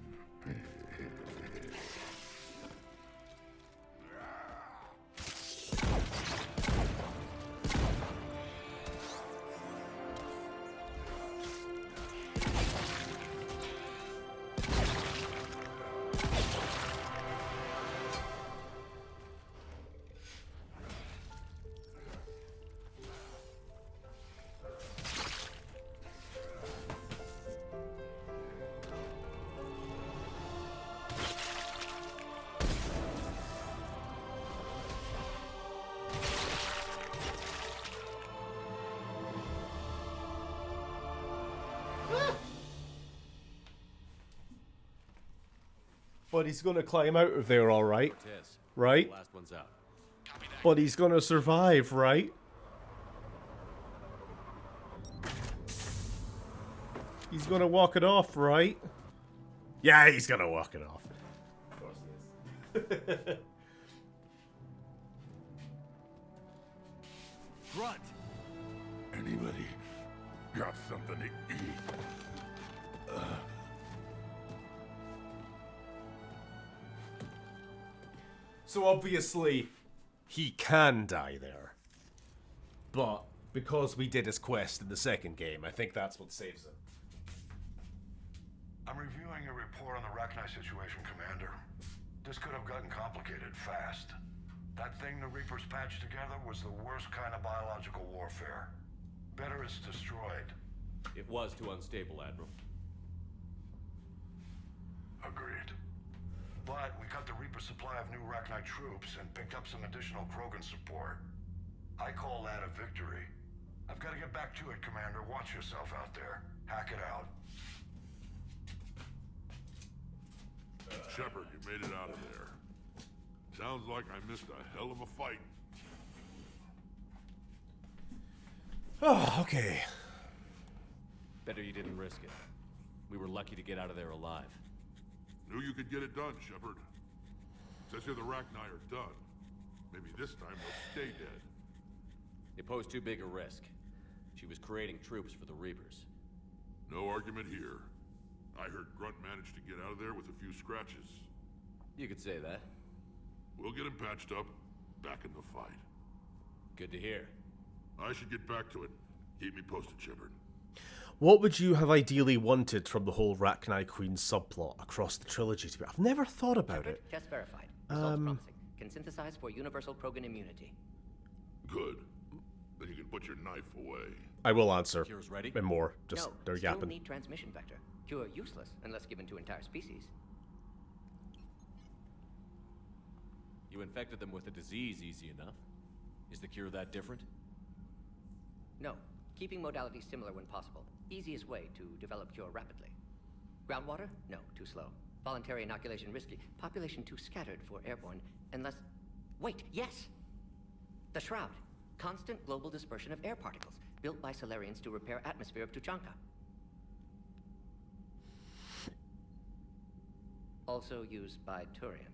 But he's gonna climb out of there, all right. Cortez, Right? last one's out. But he's gonna survive, right? He's gonna walk it off, right? Yeah, he's gonna walk it off. Of course he is. Grunt! Anybody got something to eat? So obviously, he can die there. But because we did his quest in the second game, I think that's what saves him. I'm reviewing your report on the Rachni situation, Commander. This could have gotten complicated fast. That thing the Reapers patched together was the worst kind of biological warfare. Better it's destroyed. It was too unstable, Admiral. Agreed. But we cut the Reaper supply of new Rachni troops and picked up some additional Krogan support. I call that a victory. I've got to get back to it, Commander. Watch yourself out there. Hack it out. Shepard, you made it out of there. Sounds like I missed a hell of a fight. Oh, okay. Better you didn't risk it. We were lucky to get out of there alive. Knew you could get it done, Shepard. Says here the Rachni are done. Maybe this time they'll stay dead. It posed too big a risk. She was creating troops for the Reapers. No argument here. I heard Grunt managed to get out of there with a few scratches. You could say that. We'll get him patched up, back in the fight. Good to hear. I should get back to it. Keep me posted, Shepard. What would you have ideally wanted from the whole Rachni Queen subplot across the trilogy? I've never thought about it. Test verified. Results promising. Can synthesize for universal Krogan immunity. Good. Then you can put your knife away. I will answer. Cure's ready? And more. Just No, they're still yapping. need transmission vector. Cure useless unless given to entire species. You infected them with a disease easy enough. Is the cure that different? No. Keeping modalities similar when possible. Easiest way to develop cure rapidly. Groundwater? No, too slow. Voluntary inoculation risky. Population too scattered for airborne. Unless... Wait, yes! The Shroud. Constant global dispersion of air particles. Built by Solarians to repair atmosphere of Tuchanka. Also used by Turian.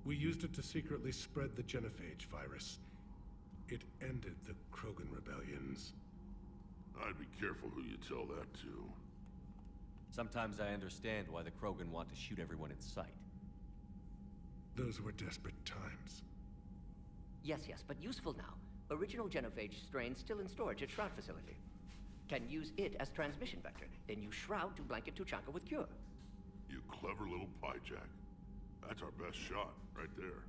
We used it to secretly spread the genophage virus. It ended the Krogan rebellions. I'd be careful who you tell that to. Sometimes I understand why the Krogan want to shoot everyone in sight. Those were desperate times. Yes, but useful now. Original genophage strain still in storage at Shroud facility. Can use it as transmission vector, then use Shroud to blanket Tuchanka with cure. You clever little pyjack. That's our best shot, right there.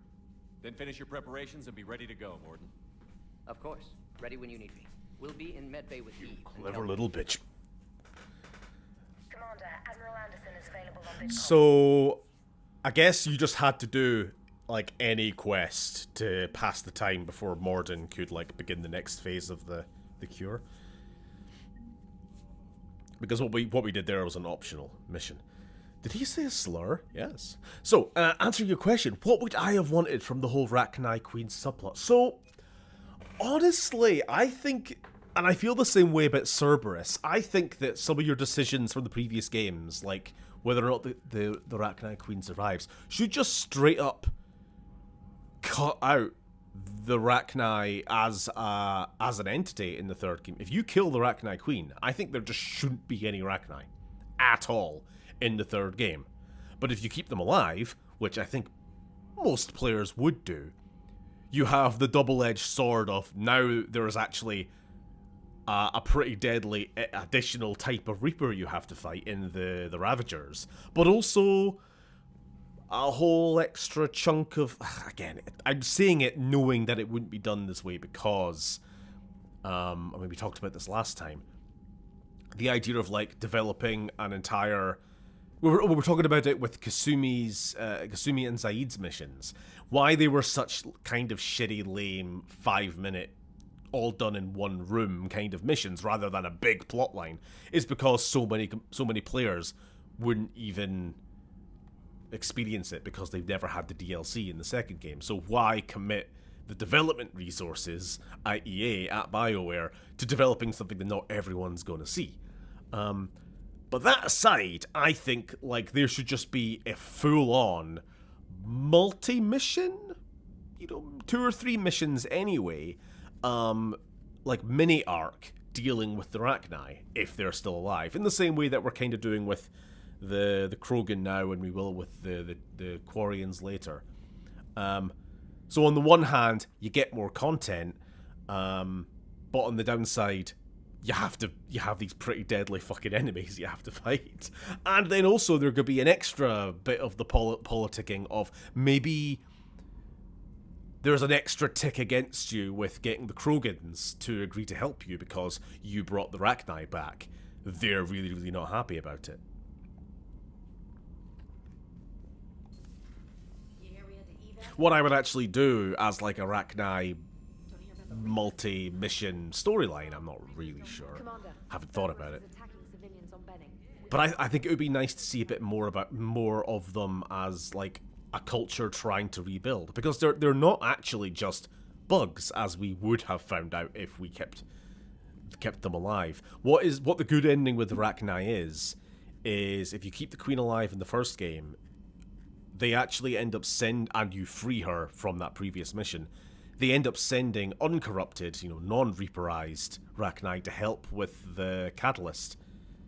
Then finish your preparations and be ready to go, Morden. Of course. Ready when you need me. We'll be in medbay with Eve. Clever little bitch. Commander, Admiral Anderson is available on this So, I guess you just had to do like any quest to pass the time before Morden could like begin the next phase of the cure. Because what we did there was an optional mission. Did he say a slur? Yes. So, answering your question, what would I have wanted from the whole Rachni Queen subplot? So, honestly, I think, and I feel the same way about Cerberus, I think that some of your decisions from the previous games, like whether or not the Rachni Queen survives, should just straight up cut out the Rachni as an entity in the third game. If you kill the Rachni Queen, I think there just shouldn't be any Rachni at all in the third game. But if you keep them alive, which I think most players would do, you have the double-edged sword of now there is actually a pretty deadly additional type of Reaper you have to fight in the Ravagers, but also a whole extra chunk of... Again, I'm saying it knowing that it wouldn't be done this way because, I mean, we talked about this last time, the idea of like developing an entire... We were talking about it with Kasumi and Zaid's missions. Why they were such kind of shitty, lame, 5-minute, all done in one room kind of missions rather than a big plot line is because so many players wouldn't even experience it because they've never had the DLC in the second game. So why commit the development resources at EA, at BioWare, to developing something that not everyone's going to see? But that aside, I think like there should just be a full-on multi-mission, 2 or 3 missions anyway, like mini arc dealing with the Rachni if they're still alive, in the same way that we're kind of doing with the Krogan now, and we will with the Quarians later. So on the one hand, you get more content, but on the downside, you have these pretty deadly fucking enemies you have to fight. And then also there could be an extra bit of the politicking of maybe there's an extra tick against you with getting the Krogans to agree to help you because you brought the Rachni back. They're really, really not happy about it. What I would actually do as like a Rachni multi-mission storyline, I'm not really sure. Haven't thought about it. But I think it would be nice to see a bit more of them as like a culture trying to rebuild, because they're not actually just bugs as we would have found out if we kept them alive. What the good ending with the Rachni is if you keep the Queen alive in the first game, they actually end up and you free her from that previous mission. They end up sending uncorrupted, non-Reaperized Rachni to help with the Catalyst,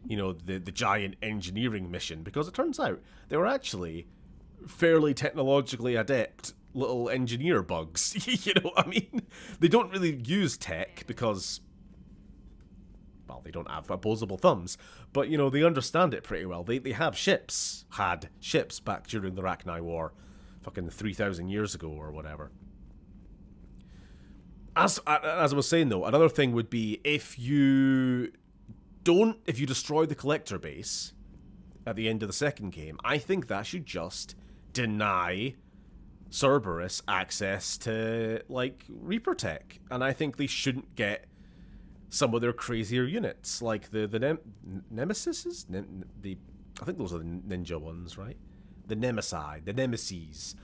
the giant engineering mission, because it turns out they were actually fairly technologically adept little engineer bugs. You know what I mean? They don't really use tech because, well, they don't have opposable thumbs, but they understand it pretty well. They had ships back during the Rachni War, fucking 3,000 years ago or whatever. As I was saying though, another thing would be if you destroy the collector base at the end of the second game, I think that should just deny Cerberus access to like Reaper tech, and I think they shouldn't get some of their crazier units like the Nemesises. I think those are the ninja ones, right? The Nemeses.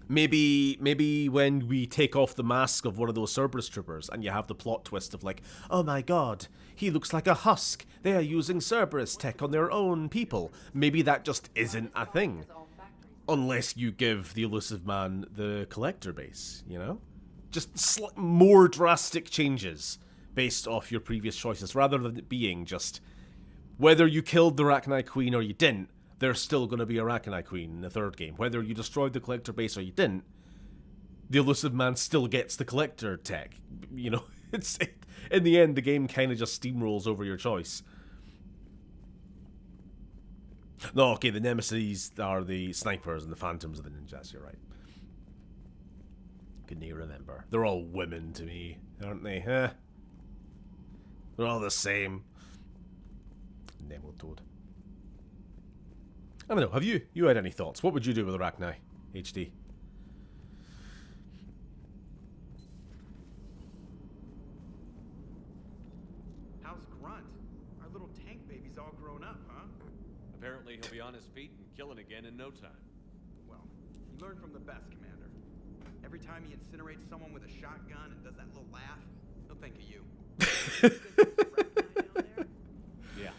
Maybe when we take off the mask of one of those Cerberus troopers and you have the plot twist of like, oh my god, he looks like a husk. They are using Cerberus tech on their own people. Maybe that just isn't a thing. Unless you give the Elusive Man the collector base, Just more drastic changes based off your previous choices, rather than it being just whether you killed the Rachni Queen or you didn't, there's still going to be a Rachni Queen in the third game. Whether you destroyed the collector base or you didn't, the Elusive Man still gets the collector tech. In the end, the game kind of just steamrolls over your choice. No, okay, the Nemesis are the snipers and the phantoms are the ninjas, you're right. Couldn't you remember? They're all women to me, aren't they? Huh? They're all the same. Nemotoad. I don't know, have you had any thoughts? What would you do with Arachni HD? How's Grunt? Our little tank baby's all grown up, huh? Apparently he'll be on his feet and killing again in no time. Well, he learned from the best, Commander. Every time he incinerates someone with a shotgun and does that little laugh, he'll think of you. Yeah.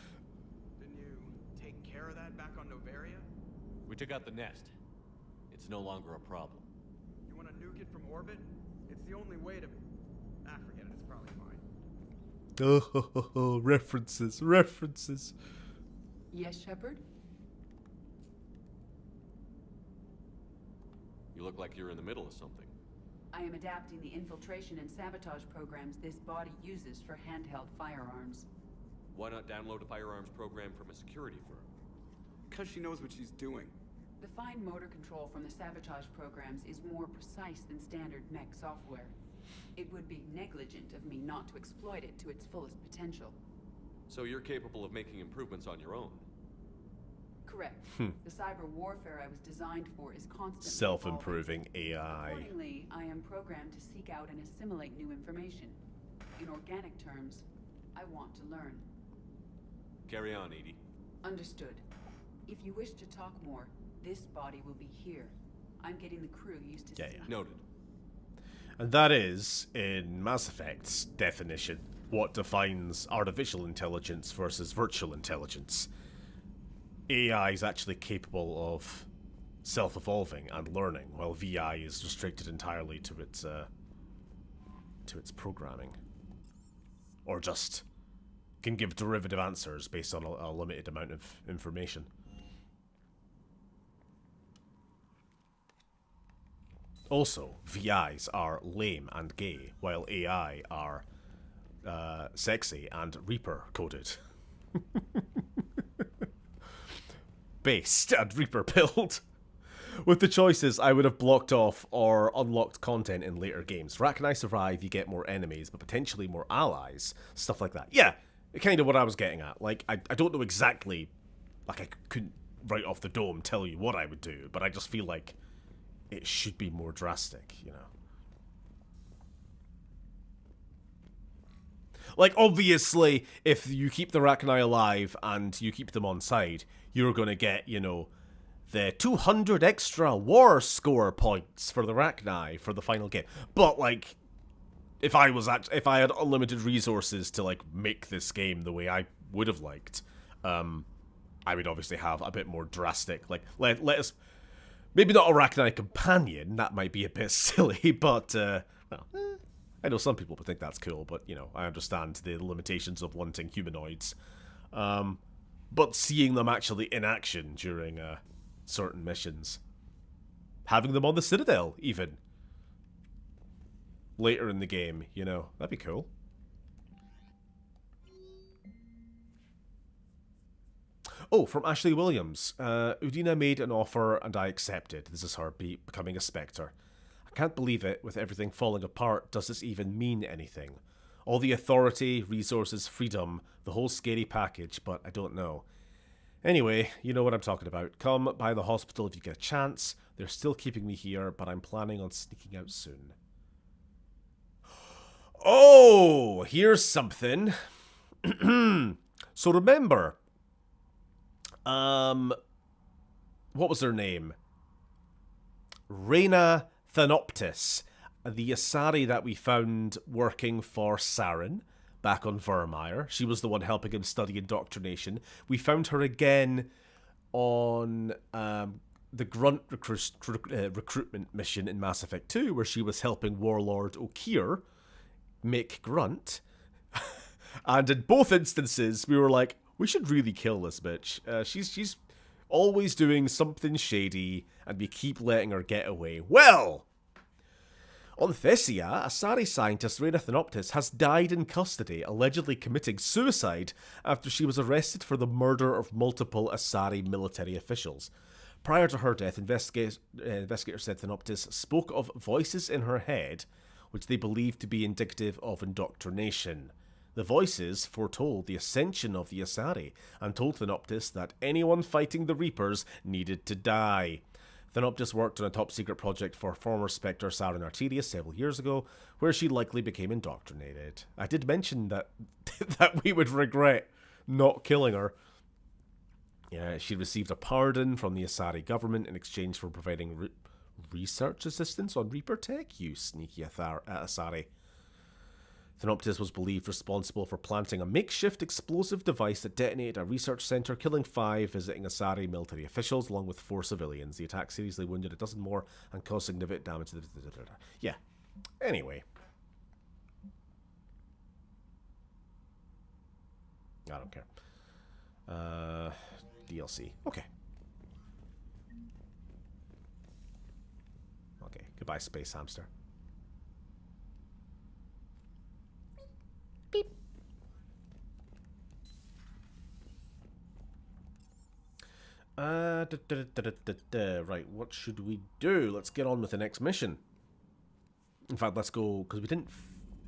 Didn't you take care of that back on Novaria? We took out the nest. It's no longer a problem. You want to nuke it from orbit? It's the only way to... forget it. It's probably fine. Oh, references. Yes, Shepard? You look like you're in the middle of something. I am adapting the infiltration and sabotage programs this body uses for handheld firearms. Why not download a firearms program from a security firm? Because she knows what she's doing. The fine motor control from the sabotage programs is more precise than standard mech software. It would be negligent of me not to exploit it to its fullest potential. So you're capable of making improvements on your own? Correct. The cyber warfare I was designed for is constantly self-improving AI. Accordingly, I am programmed to seek out and assimilate new information. In organic terms, I want to learn. Carry on, Edie. Understood. If you wish to talk more, this body will be here. I'm getting the crew used to seeing. Noted. And that is, in Mass Effect's definition, what defines artificial intelligence versus virtual intelligence. AI is actually capable of self-evolving and learning, while VI is restricted entirely to its programming. Or just can give derivative answers based on a limited amount of information. Also, VIs are lame and gay, while AI are sexy and Reaper-coded. Based and Reaper-pilled. With the choices, I would have blocked off or unlocked content in later games. Rachni survive, you get more enemies, but potentially more allies. Stuff like that. Yeah, kind of what I was getting at. Like, I don't know exactly... Like, I couldn't, right off the dome, tell you what I would do, but I just feel like it should be more drastic, you know? Like, obviously, if you keep the Rachni alive and you keep them on side, you're going to get, you know, the 200 extra war score points for the Rachni for the final game. But, like, if I had unlimited resources to, like, make this game the way I would have liked, I would obviously have a bit more drastic, like, let us... Maybe not a Rachni companion, that might be a bit silly, but, well, I know some people would think that's cool, but, you know, I understand the limitations of wanting humanoids. But seeing them actually in action during certain missions. Having them on the Citadel, even. Later in the game, you know, that'd be cool. Oh, from Ashley Williams. Udina made an offer and I accepted. This is her becoming a Spectre. I can't believe it. With everything falling apart, does this even mean anything? All the authority, resources, freedom, the whole scary package, but I don't know. Anyway, you know what I'm talking about. Come by the hospital if you get a chance. They're still keeping me here, but I'm planning on sneaking out soon. Oh, here's something. So remember... what was her name? Reyna Thanoptis, the Asari that we found working for Saren back on Vermeer. She was the one helping him study indoctrination. We found her again on the Grunt recruitment mission in Mass Effect 2, where she was helping Warlord Okeer make Grunt. And in both instances, we were like, we should really kill this bitch. She's always doing something shady, and we keep letting her get away. Well, on Thessia, Asari scientist Reyna Thanoptis has died in custody, allegedly committing suicide after she was arrested for the murder of multiple Asari military officials. Prior to her death, investigators said Thanoptis spoke of voices in her head, which they believed to be indicative of indoctrination. The voices foretold the ascension of the Asari, and told Thanoptis that anyone fighting the Reapers needed to die. Thanoptis worked on a top-secret project for former Spectre Saren Arterius several years ago, where she likely became indoctrinated. I did mention that that we would regret not killing her. Yeah, she received a pardon from the Asari government in exchange for providing research assistance on Reaper tech. You sneaky Asari. Thanoptis was believed responsible for planting a makeshift explosive device that detonated a research center, killing 5 visiting Asari military officials along with 4 civilians. The attack seriously wounded a dozen more and caused significant damage to the... Yeah. Anyway. I don't care. DLC. Okay. Okay. Goodbye, Space Hamster. Beep. Right, what should we do? Let's get on with the next mission. In fact, let's go, because we didn't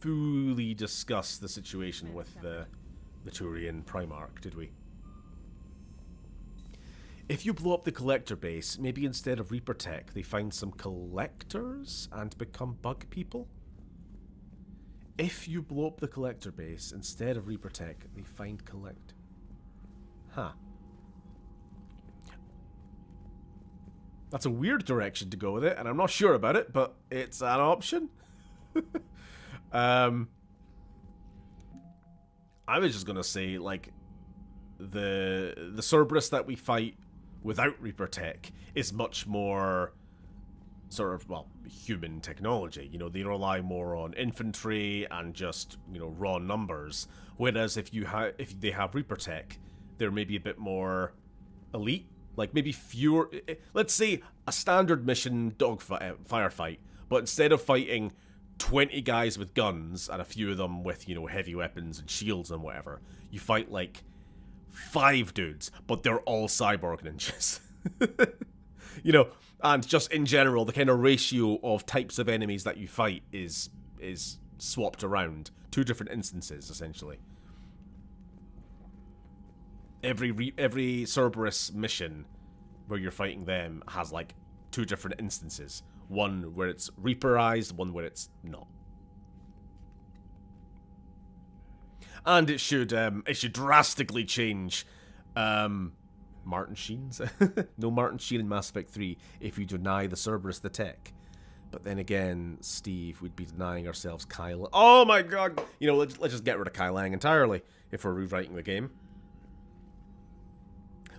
fully discuss the situation with the Turian Primarch, did we? If you blow up the collector base, maybe instead of Reaper tech, they find some collectors and become bug people? If you blow up the collector base, instead of Reaper tech, they find collect... Huh. That's a weird direction to go with it, and I'm not sure about it, but it's an option. I was just gonna say, like, the Cerberus that we fight without Reaper tech is much more sort of, well, human technology. You know, they rely more on infantry and just, you know, raw numbers. Whereas if they have Reaper tech, they're maybe a bit more elite. Like, maybe fewer... Let's say a standard mission firefight, but instead of fighting 20 guys with guns and a few of them with, you know, heavy weapons and shields and whatever, you fight, like, 5 dudes, but they're all cyborg ninjas. You know, and just in general, the kind of ratio of types of enemies that you fight is swapped around. 2 different instances, essentially. Every Cerberus mission where you're fighting them has like 2 different instances. One where it's Reaperized, one where it's not. And it should drastically change Martin Sheen's no Martin Sheen in Mass Effect 3 if you deny the Cerberus the tech. But then again, Steve, we'd be denying ourselves Kyle. Oh my god! You know, let's just get rid of Kyle Lang entirely if we're rewriting the game.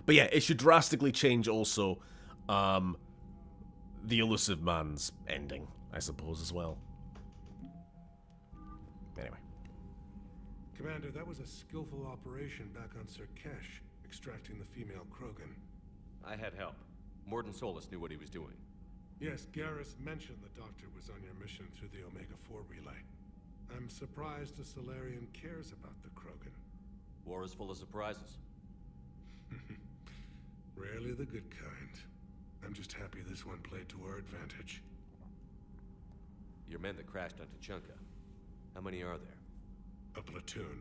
But yeah, it should drastically change also the Elusive Man's ending, I suppose, as well. Anyway. Commander, that was a skillful operation back on Sirkesh, extracting the female Krogan. I had help. Mordin Solus knew what he was doing. Yes, Garrus mentioned the Doctor was on your mission through the Omega-4 relay. I'm surprised a Solarian cares about the Krogan. War is full of surprises. Rarely the good kind. I'm just happy this one played to our advantage. Your men that crashed on Tuchanka. How many are there? A platoon.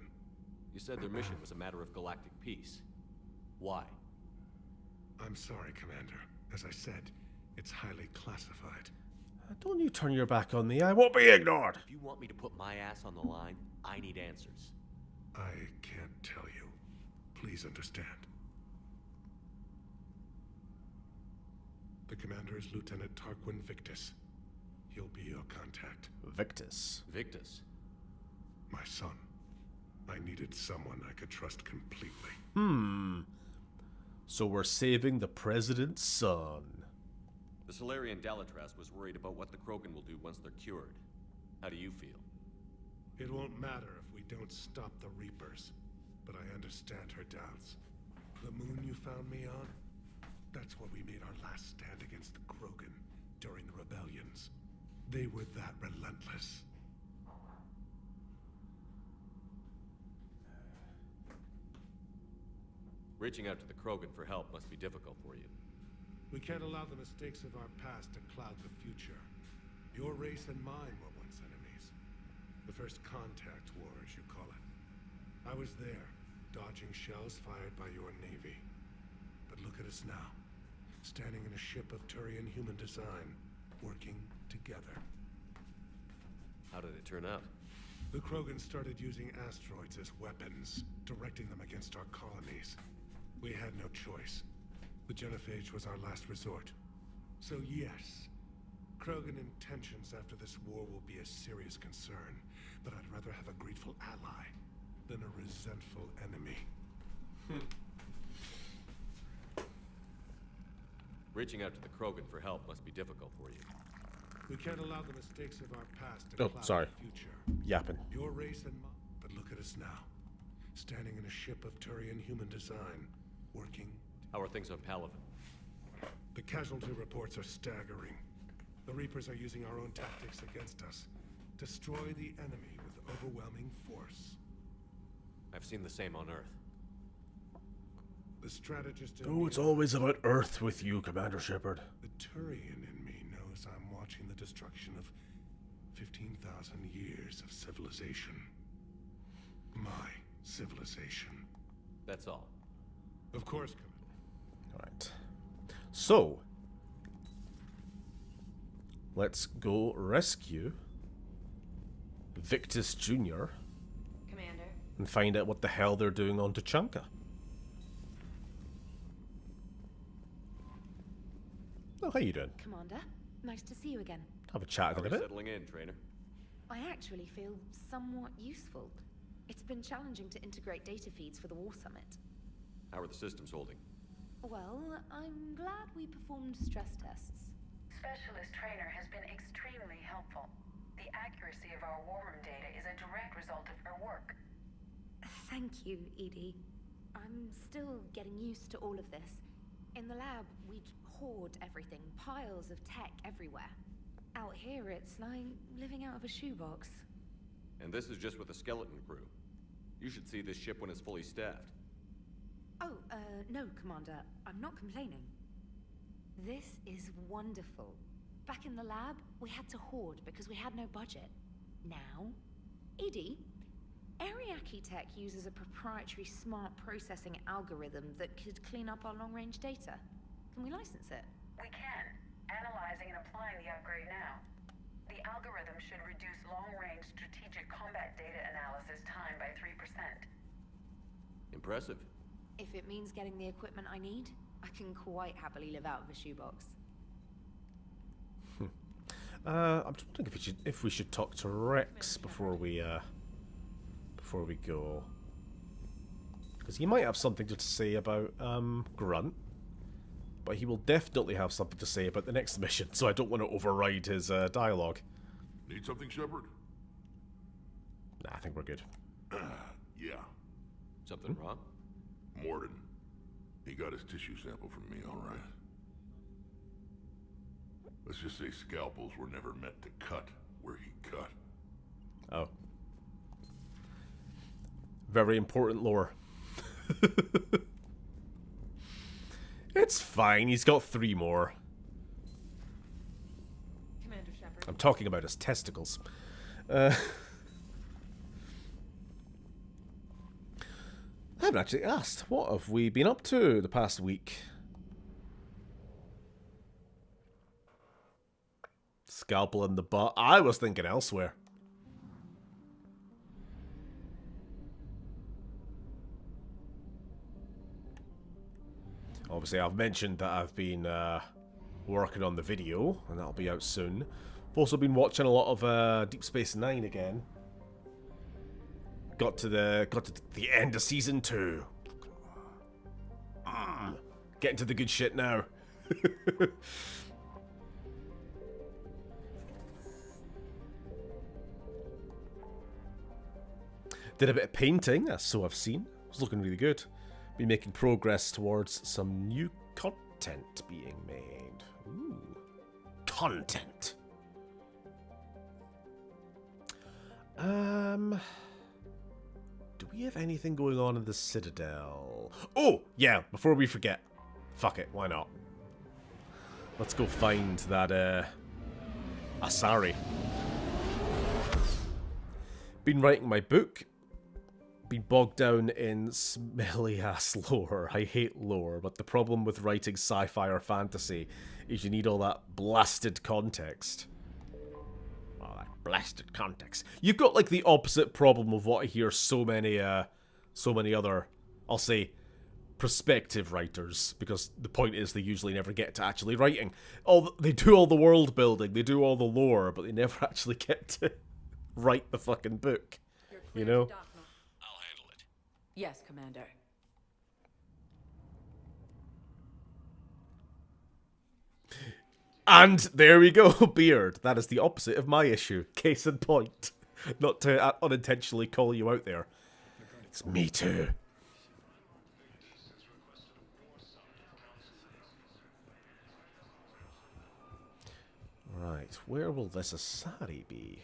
You said their mission was a matter of galactic peace. Why? I'm sorry, Commander. As I said, it's highly classified. Don't you turn your back on me. I won't be ignored. If you want me to put my ass on the line, I need answers. I can't tell you. Please understand. The commander is Lieutenant Tarquin Victus. He'll be your contact. Victus? Victus? My son. I needed someone I could trust completely. So we're saving the president's son. The Solarian Dalatras was worried about what the Krogan will do once they're cured. How do you feel? It won't matter if we don't stop the Reapers, but I understand her doubts. The moon you found me on? That's where we made our last stand against the Krogan during the rebellions. They were that relentless. Reaching out to the Krogan for help must be difficult for you. We can't allow the mistakes of our past to cloud the future. Your race and mine were once enemies. The first contact war, as you call it. I was there, dodging shells fired by your navy. But look at us now. Standing in a ship of Turian human design, working together. How did it turn out? The Krogan started using asteroids as weapons, directing them against our colonies. We had no choice. The genophage was our last resort. So yes, Krogan intentions after this war will be a serious concern, but I'd rather have a grateful ally than a resentful enemy. Reaching out to the Krogan for help must be difficult for you. We can't allow the mistakes of our past to cloud the future. Yapping. Your race and mine. But look at us now. Standing in a ship of Turian human design, working. How are things on Palaven? The casualty reports are staggering. The Reapers are using our own tactics against us. Destroy the enemy with overwhelming force. I've seen the same on Earth. The strategist in Oh, it's always about Earth with you, Commander Shepard. The Turian in me knows I'm watching the destruction of 15,000 years of civilization. My civilization. That's all. Of course, Commander. Alright. So, let's go rescue Victus Jr. Commander. and find out what the hell they're doing on Tuchanka. Oh, how you doing? Commander, nice to see you again. Have a chat How in a are you bit. settling in, trainer? I actually feel somewhat useful. It's been challenging to integrate data feeds for the War Summit. How are the systems holding? Well, I'm glad we performed stress tests. Specialist Trainer has been extremely helpful. The accuracy of our war room data is a direct result of her work. Thank you, Edie. I'm still getting used to all of this. In the lab, we'd hoard everything, piles of tech everywhere. Out here, it's like living out of a shoebox. And this is just with a skeleton crew. You should see this ship when it's fully staffed. Oh, no, Commander. I'm not complaining. This is wonderful. Back in the lab, we had to hoard because we had no budget. Now, Edie, Ariake Tech uses a proprietary smart processing algorithm that could clean up our long-range data. Can we license it? We can. Analyzing and applying the upgrade now. The algorithm should reduce long-range strategic combat data analysis time by 3%. Impressive. If it means getting the equipment I need, I can quite happily live out of a shoebox. I'm just wondering if we should talk to Rex before we go, because he might have something to say about Grunt, but he will definitely have something to say about the next mission. So I don't want to override his dialogue. Need something, Shepard? Nah, I think we're good. Yeah. Something wrong? Morden. He got his tissue sample from me, all right. Let's just say scalpels were never meant to cut where he cut. Oh. Very important lore. It's fine, he's got 3 more. Commander Shepard. I'm talking about his testicles. I haven't actually asked, what have we been up to the past week? Scalpel in the butt. I was thinking elsewhere. Obviously, I've mentioned that I've been working on the video, and that'll be out soon. I've also been watching a lot of Deep Space Nine again. Got to the end of season 2. Getting to the good shit now. Did a bit of painting, so I've seen. It's looking really good. Been making progress towards some new content being made. Ooh. Content. Do we have anything going on in the Citadel? Oh, yeah, before we forget. Fuck it, why not? Let's go find that, Asari. Been writing my book. Been bogged down in smelly-ass lore. I hate lore, but the problem with writing sci-fi or fantasy is you need all that blasted context. Oh, that blasted context. You've got, like, the opposite problem of what I hear so many other, I'll say, prospective writers, because the point is they usually never get to actually writing. They do all the world building, they do all the lore, but they never actually get to write the fucking book. You know? I'll handle it. Yes, Commander. And there we go, Beard. That is the opposite of my issue. Case in point. Not to unintentionally call you out there. It's me too. Right, where will this Asari be?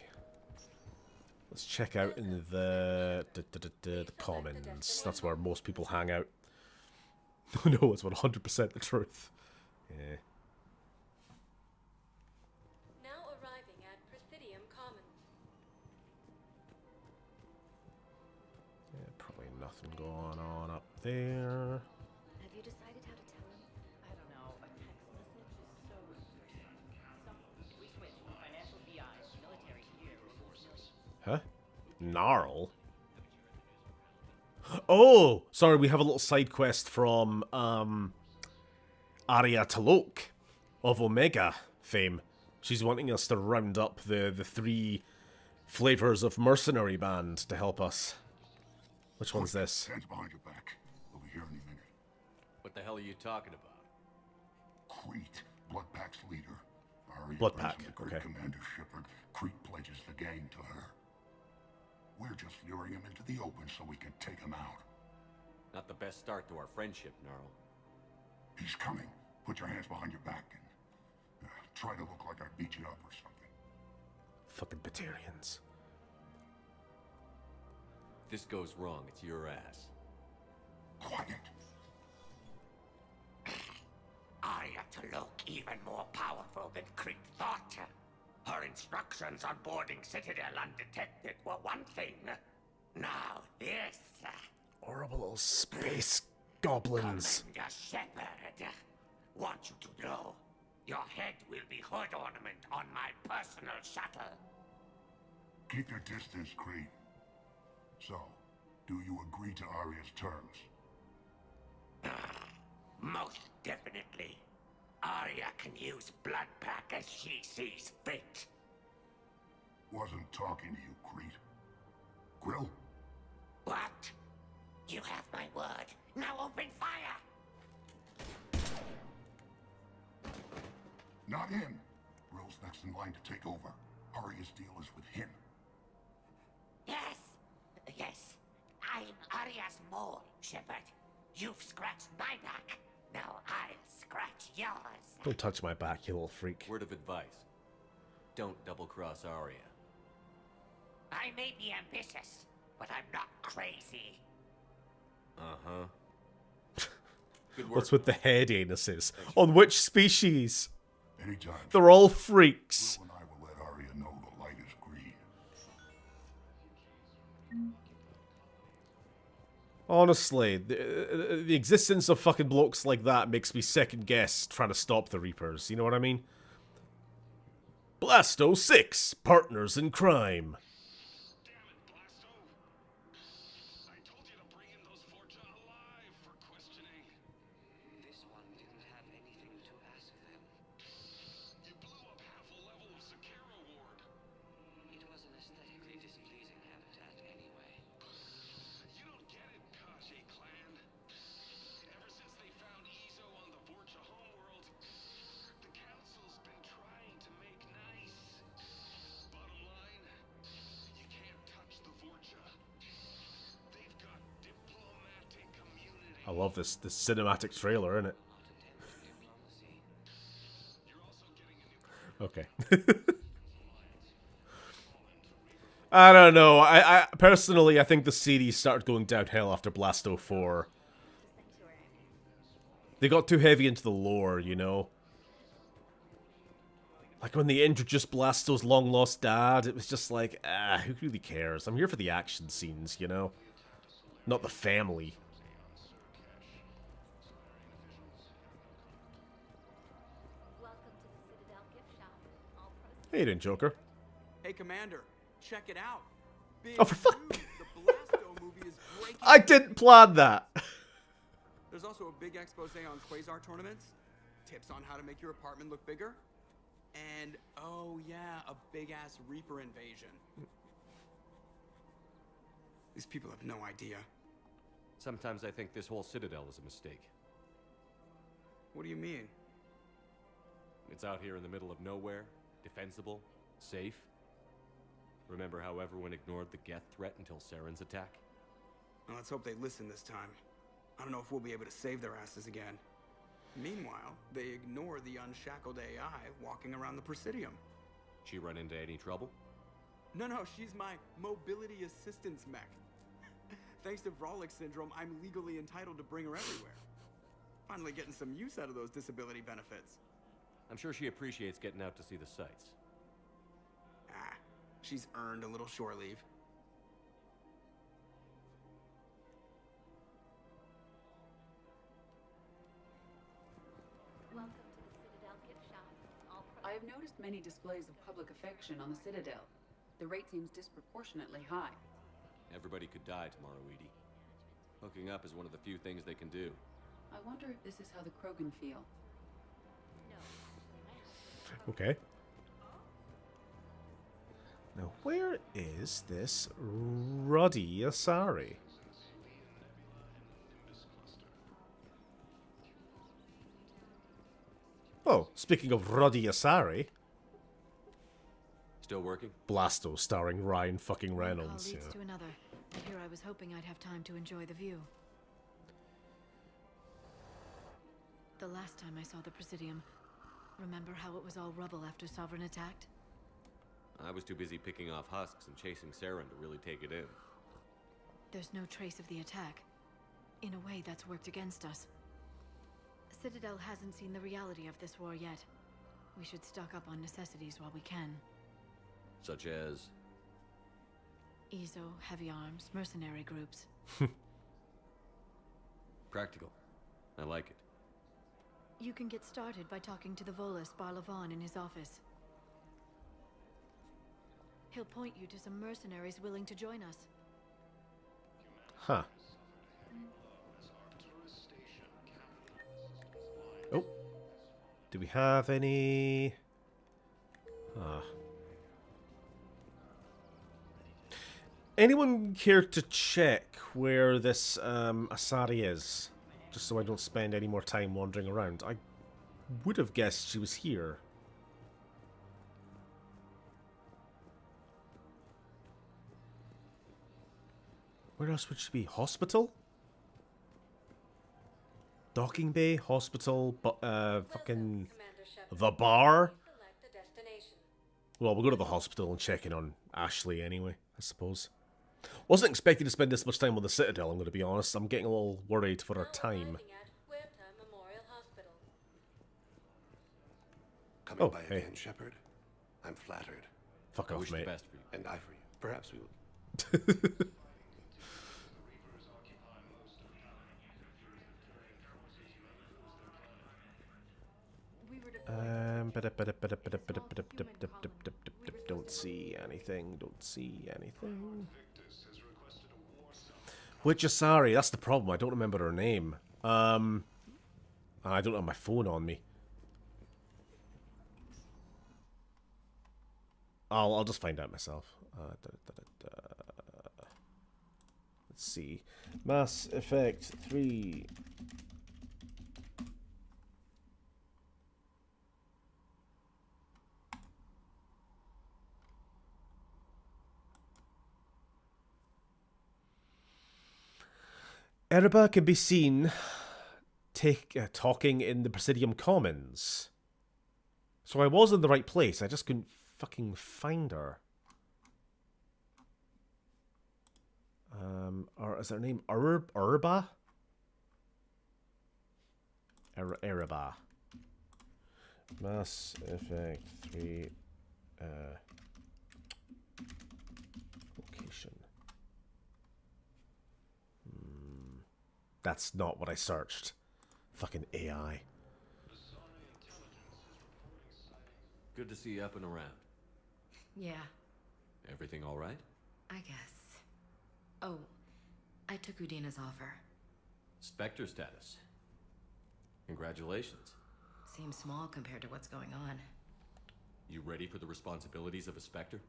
Let's check out in the commons. That's where most people hang out. No, it's 100% the truth. Yeah. Now arriving at Presidium Commons. Yeah, probably nothing going on up there. Have you decided how to tell him? I don't know. A text message is so restricting. We switch from financial BI to military here. Huh? Gnarl? Oh! Sorry, we have a little side quest from, Arya Talok of Omega fame. She's wanting us to round up the 3 flavors of mercenary band to help us. Which one's this? Hands behind your back. We'll be here any minute. What the hell are you talking about? Crete, Bloodpack's leader. Arya Bloodpack, brings him to Great okay. Commander Shepard. Crete pledges the gang to her. We're just luring him into the open so we can take him out. Not the best start to our friendship, Gnarl. He's coming. Put your hands behind your back and try to look like I beat you up or something. Fucking Batarians. If this goes wrong, it's your ass. Quiet. Arya to look even more powerful than Crete thought. Her instructions on boarding Citadel undetected were one thing. Now this. Horrible little space goblins. Commander Shepard, want you to know, your head will be hood ornament on my personal shuttle. Keep your distance, Crete. So, do you agree to Arya's terms? Most definitely. Arya can use Bloodpack as she sees fit. Wasn't talking to you, Crete. Grill? What? You have my word. Now open fire! Not him. Grill's next in line to take over. Arya's deal is with him. Yes. Yes. I'm Arya's mole, Shepard. You've scratched my back. Now I'll scratch yours. Don't touch my back, you little freak. Word of advice. Don't double-cross Arya. I may be ambitious, but I'm not crazy. Uh-huh. Good work. What's with the head anuses? On which species? Anytime. They're all freaks. Grill and I will let Arya know the light is green. Honestly, the existence of fucking blokes like that makes me second guess trying to stop the Reapers. You know what I mean? Blasto 6, partners in crime. I love this cinematic trailer, innit? Okay. I don't know. I personally, I think the series started going downhill after Blasto 4. They got too heavy into the lore, you know? Like when they introduced Blasto's long-lost dad, it was just like, who really cares? I'm here for the action scenes, you know? Not the family. How you doing, Joker? Hey, Commander, check it out. Big Oh, for fuck! news, the Blasto movie is breaking. I didn't plan that! There's also a big expose on Quasar tournaments, tips on how to make your apartment look bigger, and, oh yeah, a big-ass Reaper invasion. These people have no idea. Sometimes I think this whole Citadel was a mistake. What do you mean? It's out here in the middle of nowhere, defensible, safe. Remember how everyone ignored the Geth threat until Saren's attack? Well, let's hope they listen this time. I don't know if we'll be able to save their asses again. Meanwhile, they ignore the unshackled AI walking around the Presidium. She run into any trouble? No, she's my mobility assistance mech. Thanks to Vrolic syndrome, I'm legally entitled to bring her everywhere. Finally getting some use out of those disability benefits. I'm sure she appreciates getting out to see the sights. She's earned a little shore leave. Welcome to the Citadel gift shop. I have noticed many displays of public affection on the Citadel. The rate seems disproportionately high. Everybody could die tomorrow, Edie. Hooking up is one of the few things they can do. I wonder if this is how the Krogan feel. No, Okay. Now, where is this Ruddy Asari? Oh, speaking of Ruddy Asari. Still working? Blasto starring Ryan fucking One Reynolds. call leads Yeah. to another. Here I was hoping I'd have time to enjoy the view. The last time I saw the Presidium, remember how it was all rubble after Sovereign attacked? I was too busy picking off husks and chasing Saren to really take it in. There's no trace of the attack. In a way, that's worked against us. Citadel hasn't seen the reality of this war yet. We should stock up on necessities while we can. Such as? EZO, heavy arms, mercenary groups. Practical. I like it. You can get started by talking to the Volus Barlavan in his office. He'll point you to some mercenaries willing to join us. Huh. Oh. Do we have any... Anyone care to check where this Asari is? Just so I don't spend any more time wandering around. I would have guessed she was here. Where else would she be? Hospital? Docking bay, hospital, fucking... the bar? Well, we'll go to the hospital and check in on Ashley anyway, I suppose. Wasn't expecting to spend this much time on the Citadel, I'm going to be honest. I'm getting a little worried for our time. Coming by again, Shepard. I'm flattered. Fuck off, mate. Best for you. And I for you. Perhaps we will. Don't see anything. Don't see anything. Which Asari? That's the problem. I don't remember her name. I don't have my phone on me. I'll just find out myself. Let's see. Mass Effect 3. Erba can be seen talking in the Presidium Commons. So I was in the right place. I just couldn't fucking find her. Or is her name Erba? Erba. Mass Effect 3 location. That's not what I searched. Fucking AI. Good to see you up and around. Yeah, Everything all right? I guess. Oh, I took Udina's offer. Spectre status. Congratulations. Seems small compared to what's going on. You ready for the responsibilities of a Spectre?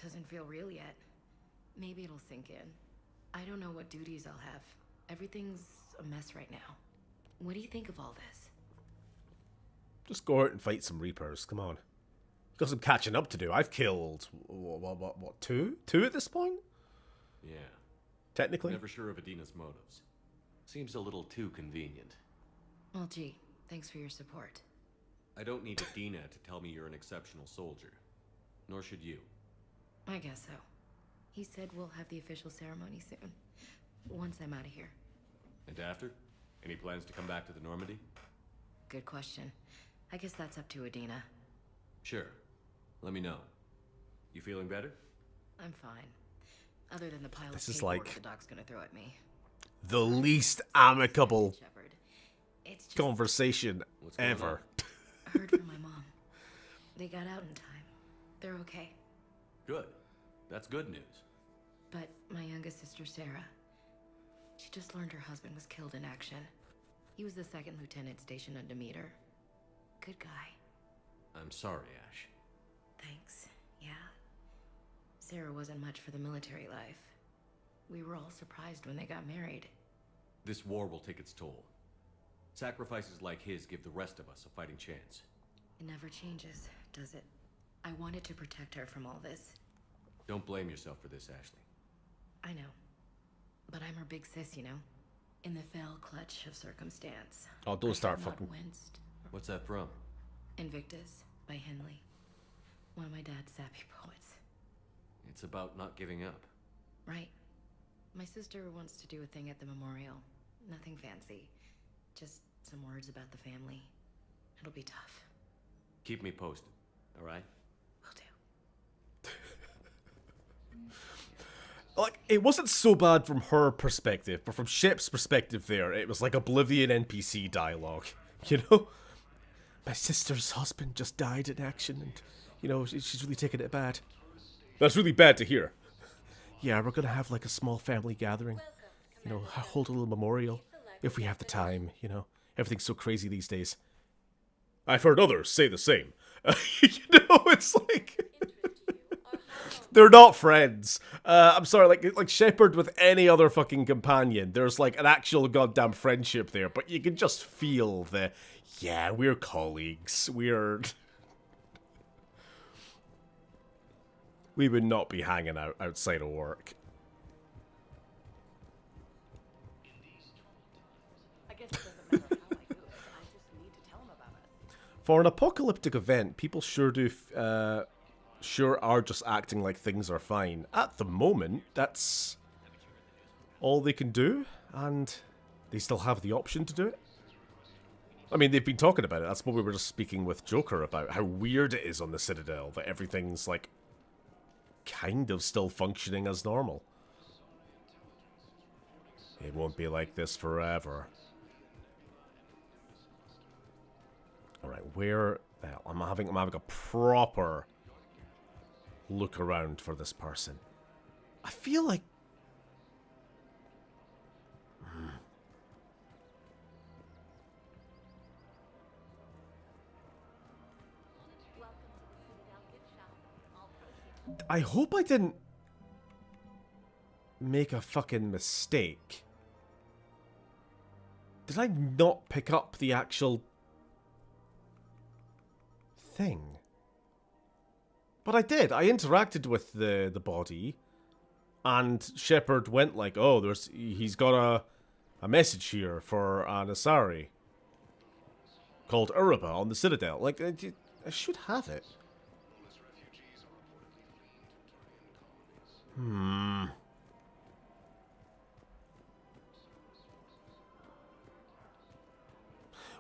Doesn't feel real yet. Maybe it'll sink in. I don't know what duties I'll have. Everything's a mess right now. What do you think of all this? Just go out and fight some Reapers. Come on. Got some catching up to do. I've killed, what, two? Two at this point? Yeah. Technically? Never sure of Adina's motives. Seems a little too convenient. Well, gee, thanks for your support. I don't need Adina to tell me you're an exceptional soldier. Nor should you. I guess so. He said we'll have the official ceremony soon. Once I'm out of here. And after? Any plans to come back to the Normandy? Good question. I guess that's up to Adina. Sure. Let me know. You feeling better? I'm fine. Other than the pile This of is paperwork like the doc's gonna throw at me. the least amicable Shepard. It's just conversation What's going ever. I heard from my mom. They got out in time. They're okay. Good. That's good news. But my youngest sister, Sarah, she just learned her husband was killed in action. He was the second lieutenant stationed under Demeter. Good guy. I'm sorry, Ash. Thanks. Yeah. Sarah wasn't much for the military life. We were all surprised when they got married. This war will take its toll. Sacrifices like his give the rest of us a fighting chance. It never changes, does it? I wanted to protect her from all this. Don't blame yourself for this, Ashley. I know. But I'm her big sis, you know? In the fell clutch of circumstance. Oh, don't start I have fucking... not winced. What's that from? Invictus by Henley. One of my dad's sappy poets. It's about not giving up. Right. My sister wants to do a thing at the memorial. Nothing fancy. Just some words about the family. It'll be tough. Keep me posted, all right? Will do. Like, it wasn't so bad from her perspective, but from Shep's perspective there, it was like Oblivion NPC dialogue, you know? My sister's husband just died in action, and, you know, she's really taking it bad. That's really bad to hear. Yeah, we're gonna have, like, a small family gathering. You know, hold a little memorial, if we have the time, you know? Everything's so crazy these days. I've heard others say the same. You know, it's like... They're not friends. I'm sorry, like Shepard with any other fucking companion, there's like an actual goddamn friendship there, but you can just feel the, yeah, we're colleagues. We would not be hanging out outside of work. I guess it doesn't matter how I do it. I just need to tell him about it. For an apocalyptic event, people sure are just acting like things are fine. At the moment, that's all they can do, and they still have the option to do it. I mean, they've been talking about it. That's what we were just speaking with Joker about, how weird it is on the Citadel, that everything's, like, kind of still functioning as normal. It won't be like this forever. Alright, where... I'm having a proper... look around for this person. I feel like... I hope I didn't make a fucking mistake. Did I not pick up the actual thing? But I did. I interacted with the body, and Shepard went like, "Oh, he's got a message here for Asari called Uraba on the Citadel." Like, I should have it.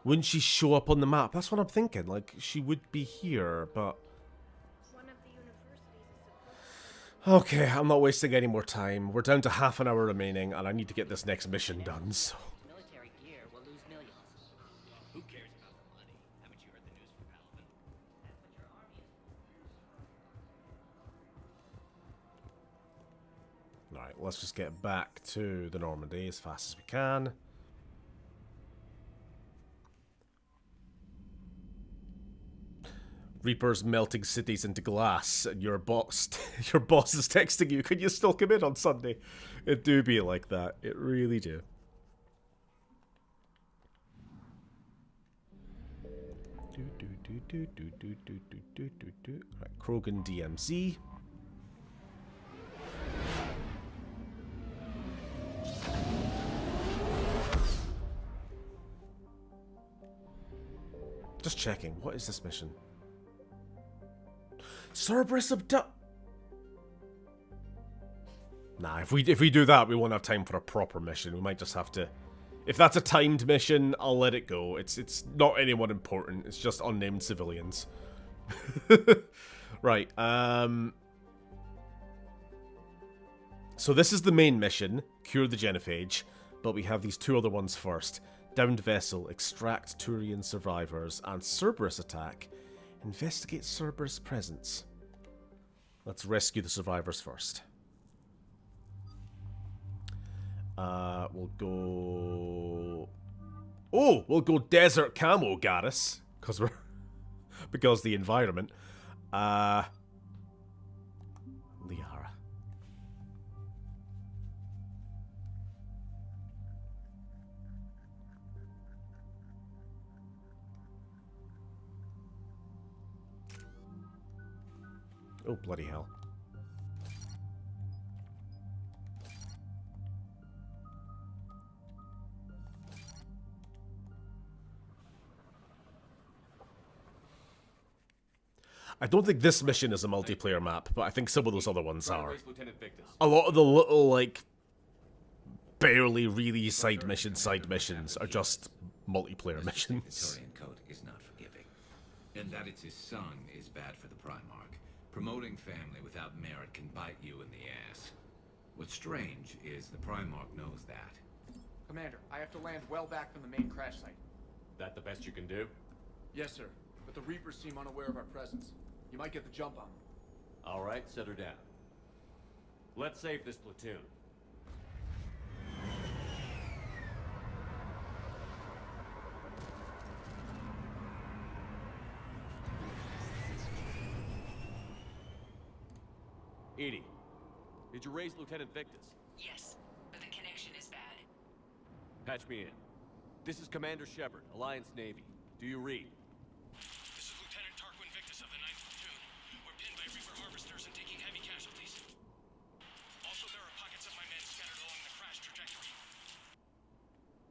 Wouldn't she show up on the map? That's what I'm thinking. Like, she would be here, but... Okay, I'm not wasting any more time. We're down to half an hour remaining, and I need to get this next mission done, so... Military gear will lose millions. Who cares about the money? Haven't you heard the news from Paladin? That's what your army is. Alright, let's just get back to the Normandy as fast as we can. Reapers melting cities into glass, and your boss is texting you, "Could you still come in on Sunday?" It do be like that. It really do. Right, Krogan DMZ. Just checking. What is this mission? Cerberus abduct. Nah, if we do that, we won't have time for a proper mission. We might just have to. If that's a timed mission, I'll let it go. It's not anyone important. It's just unnamed civilians. Right. So this is the main mission, cure the genophage, but we have these two other ones first. Downed vessel, extract Turian survivors, and Cerberus attack. Investigate Cerberus' presence. Let's rescue the survivors first. We'll go... Oh! We'll go Desert Camo Garrus. Because we're because the environment. Liara. Oh, bloody hell. I don't think this mission is a multiplayer map, but I think some of those other ones are. A lot of the little, like, barely really side missions are just multiplayer missions. The Code is not forgiving. And that it's his son is bad for the Primarch. Promoting family without merit can bite you in the ass. What's strange is the Primarch knows that. Commander, I have to land well back from the main crash site. That the best you can do? Yes, sir. But the Reapers seem unaware of our presence. You might get the jump on them. All right, set her down. Let's save this platoon. Edie, did you raise Lieutenant Victus? Yes, but the connection is bad. Patch me in. This is Commander Shepard, Alliance Navy. Do you read? This is Lieutenant Tarquin Victus of the 9th Platoon. We're pinned by Reaper harvesters and taking heavy casualties. Also, there are pockets of my men scattered along the crash trajectory.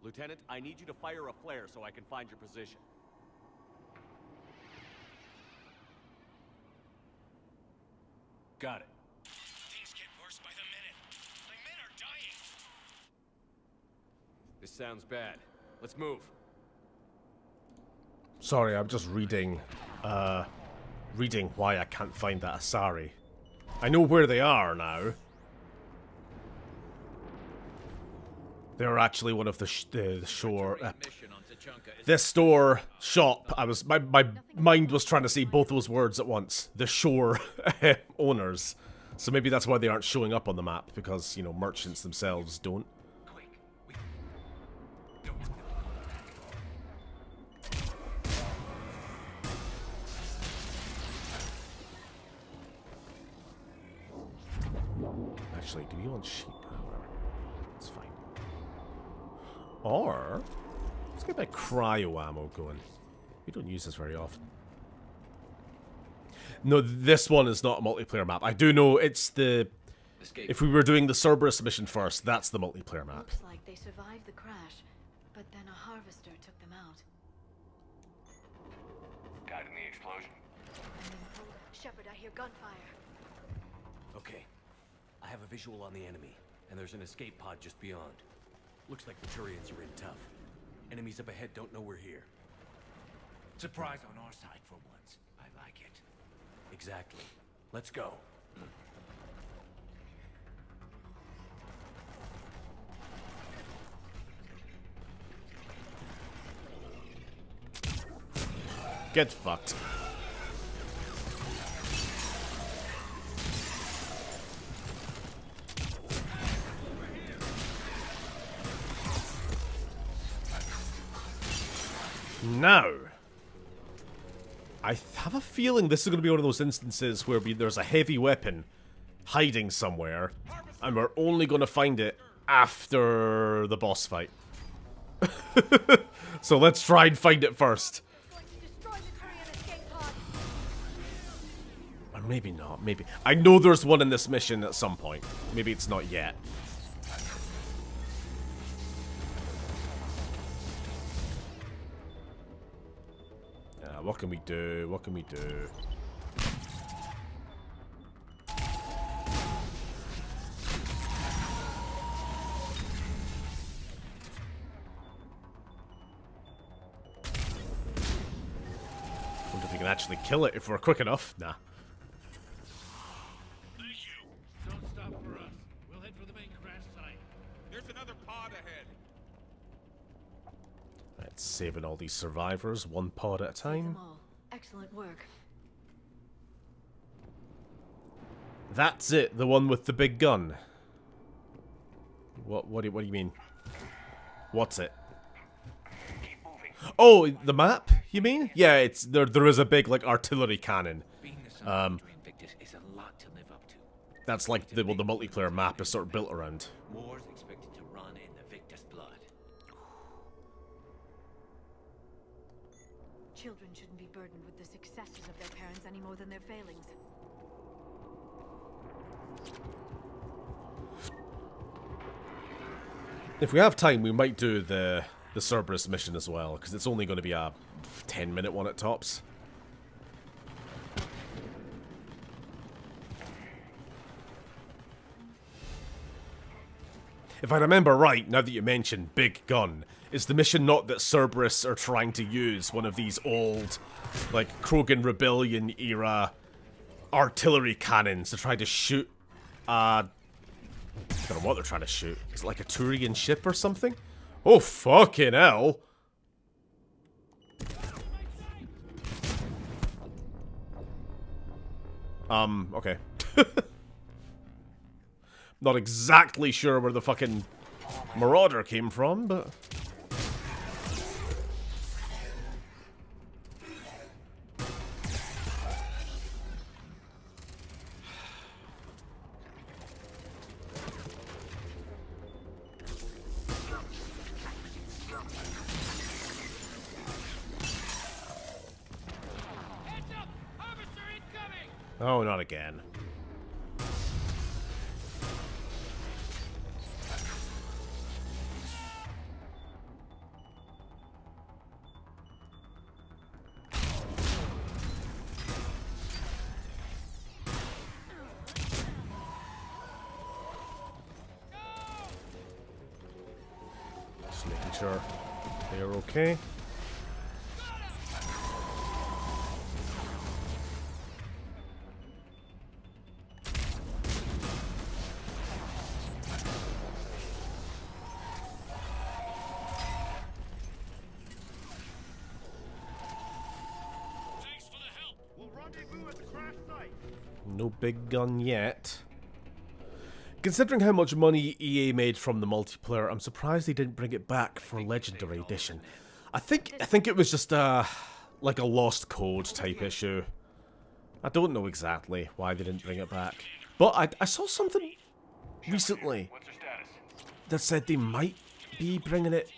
Lieutenant, I need you to fire a flare so I can find your position. Got it. Things get worse by the minute. My men are dying. This sounds bad. Let's move. Sorry, I'm just reading why I can't find that Asari. I know where they are now. They're actually one of the shore. This store shop. My mind was trying to say both those words at once. The shore owners. So maybe that's why they aren't showing up on the map, because, you know, merchants themselves don't. Actually, do we want sheep? It's fine. Or let's get that cryo ammo going. We don't use this very often. No, this one is not a multiplayer map. I do know it's the... If we were doing the Cerberus mission first, that's the multiplayer map. Looks like they survived the crash, but then a harvester took them out. Guiding the explosion. Shepard, I hear gunfire. Okay. I have a visual on the enemy, and there's an escape pod just beyond. Looks like the Turians are in tough. Enemies up ahead don't know we're here. Surprise on our side for once. I like it. Exactly. Let's go. Get fucked. Now, I have a feeling this is going to be one of those instances where there's a heavy weapon hiding somewhere, and we're only going to find it after the boss fight. So let's try and find it first. Or maybe not, maybe. I know there's one in this mission at some point. Maybe it's not yet. What can we do? What can we do? Wonder if we can actually kill it if we're quick enough. Nah. Thank you. Don't stop for us. We'll head for the main crash site. There's another pod ahead. Let's saving all these survivors one pod at a time. Excellent work. That's it, the one with the big gun. What do you mean? What's it? Oh, the map? you mean? Yeah, it's there is a big, like, artillery cannon. Invictus is a lot to live up to. That's like the multiplayer map is sort of built around. War's expected to run in the Victus blood. Children shouldn't be burdened with the successes of their parents any more than their failings. If we have time, we might do the Cerberus mission as well, because it's only going to be a 10-minute one at tops. If I remember right, now that you mention Big Gun, is the mission not that Cerberus are trying to use one of these old, like, Krogan Rebellion era artillery cannons to try to shoot I don't know what they're trying to shoot. Is it like a Turian ship or something? Oh, fucking hell! Okay. Not exactly sure where the fucking Marauder came from, but... Oh, not again. Just making sure they're okay. No big gun yet. Considering how much money EA made from the multiplayer, I'm surprised they didn't bring it back for Legendary Edition. I think it was just like a lost code type issue. I don't know exactly why they didn't bring it back. But I saw something recently that said they might be bringing it,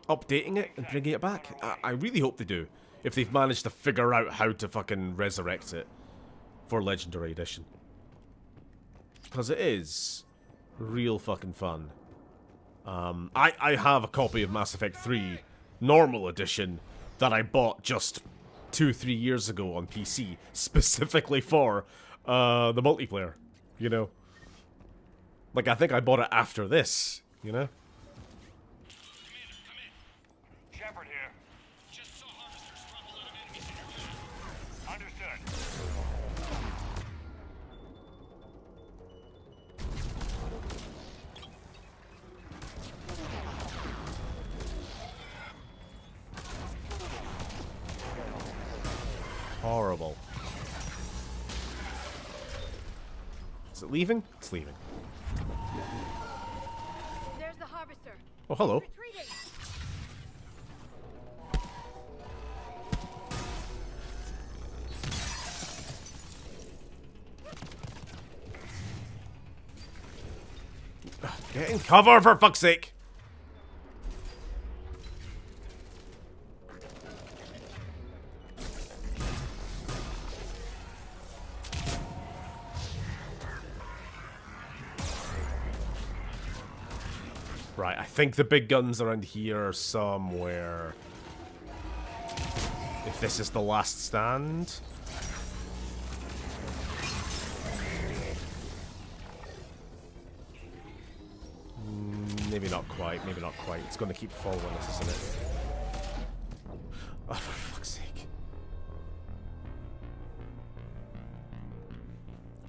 updating it and bringing it back. I really hope they do, if they've managed to figure out how to fucking resurrect it for Legendary Edition. Because it is real fucking fun. I have a copy of Mass Effect 3 Normal Edition that I bought just 2-3 years ago on PC, specifically for the multiplayer, you know? Like, I think I bought it after this, you know? Shepard here. Just saw harvesters drop a lot of enemies in your path. Understood. Horrible. Is it leaving? It's leaving. There's the harvester. Oh, hello. Retreating. Get in cover, for fuck's sake! Right, I think the big gun's around here somewhere. If this is the last stand. Maybe not quite, maybe not quite. It's going to keep following us, isn't it? Oh, for fuck's sake.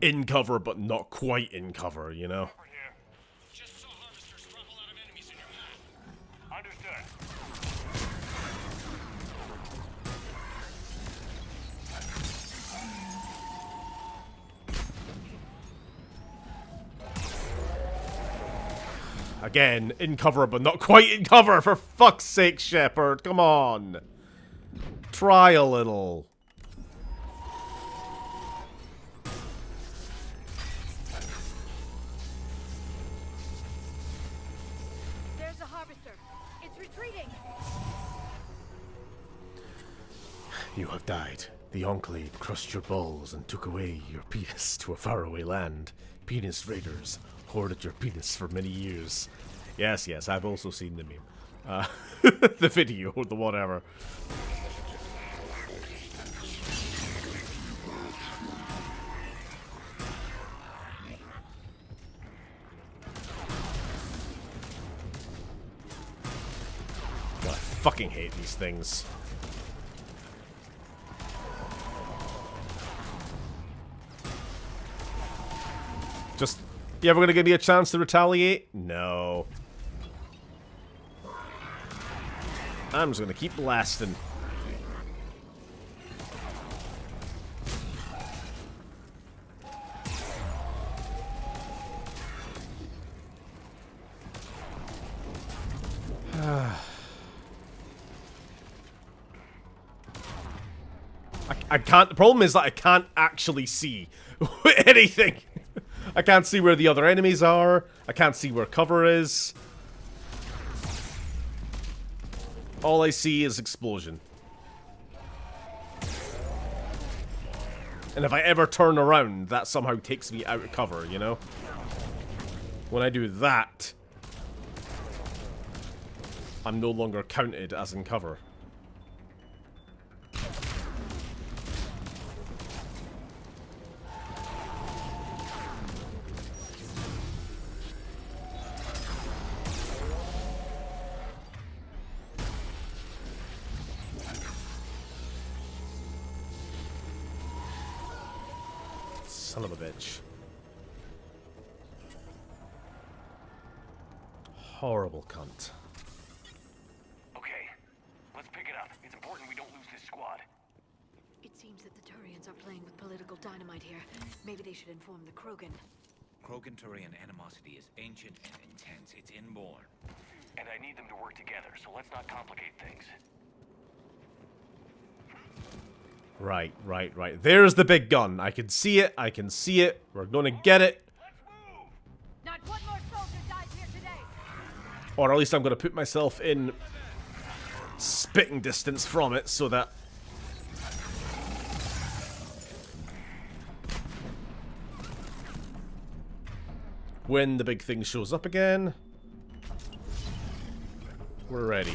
In cover, but not quite in cover, you know? Again, in cover, but not quite in cover, for fuck's sake, Shepard, come on! try a little. There's a harvester. It's retreating. You have died. The Enclave crushed your balls and took away your penis to a faraway land. Penis raiders hoarded your penis for many years. Yes, yes, I've also seen the meme. The video, or the whatever. God, I fucking hate these things. Just, you ever gonna give me a chance to retaliate? No. I'm just gonna keep blasting. I can't, the problem is that I can't actually see anything. I can't see where the other enemies are. I can't see where cover is. All I see is explosion. And if I ever turn around, that somehow takes me out of cover, you know? When I do that, I'm no longer counted as in cover. Son of a bitch. Horrible cunt. Okay, let's pick it up. It's important we don't lose this squad. It seems that the Turians are playing with political dynamite here. Maybe they should inform the Krogan. Krogan-Turian animosity is ancient and intense. It's inborn. And I need them to work together, so let's not complicate things. Right. There's the big gun. I can see it. I can see it. We're gonna get it. Not one more soldier dies here today. Or at least I'm gonna put myself in spitting distance from it so that when the big thing shows up again, we're ready.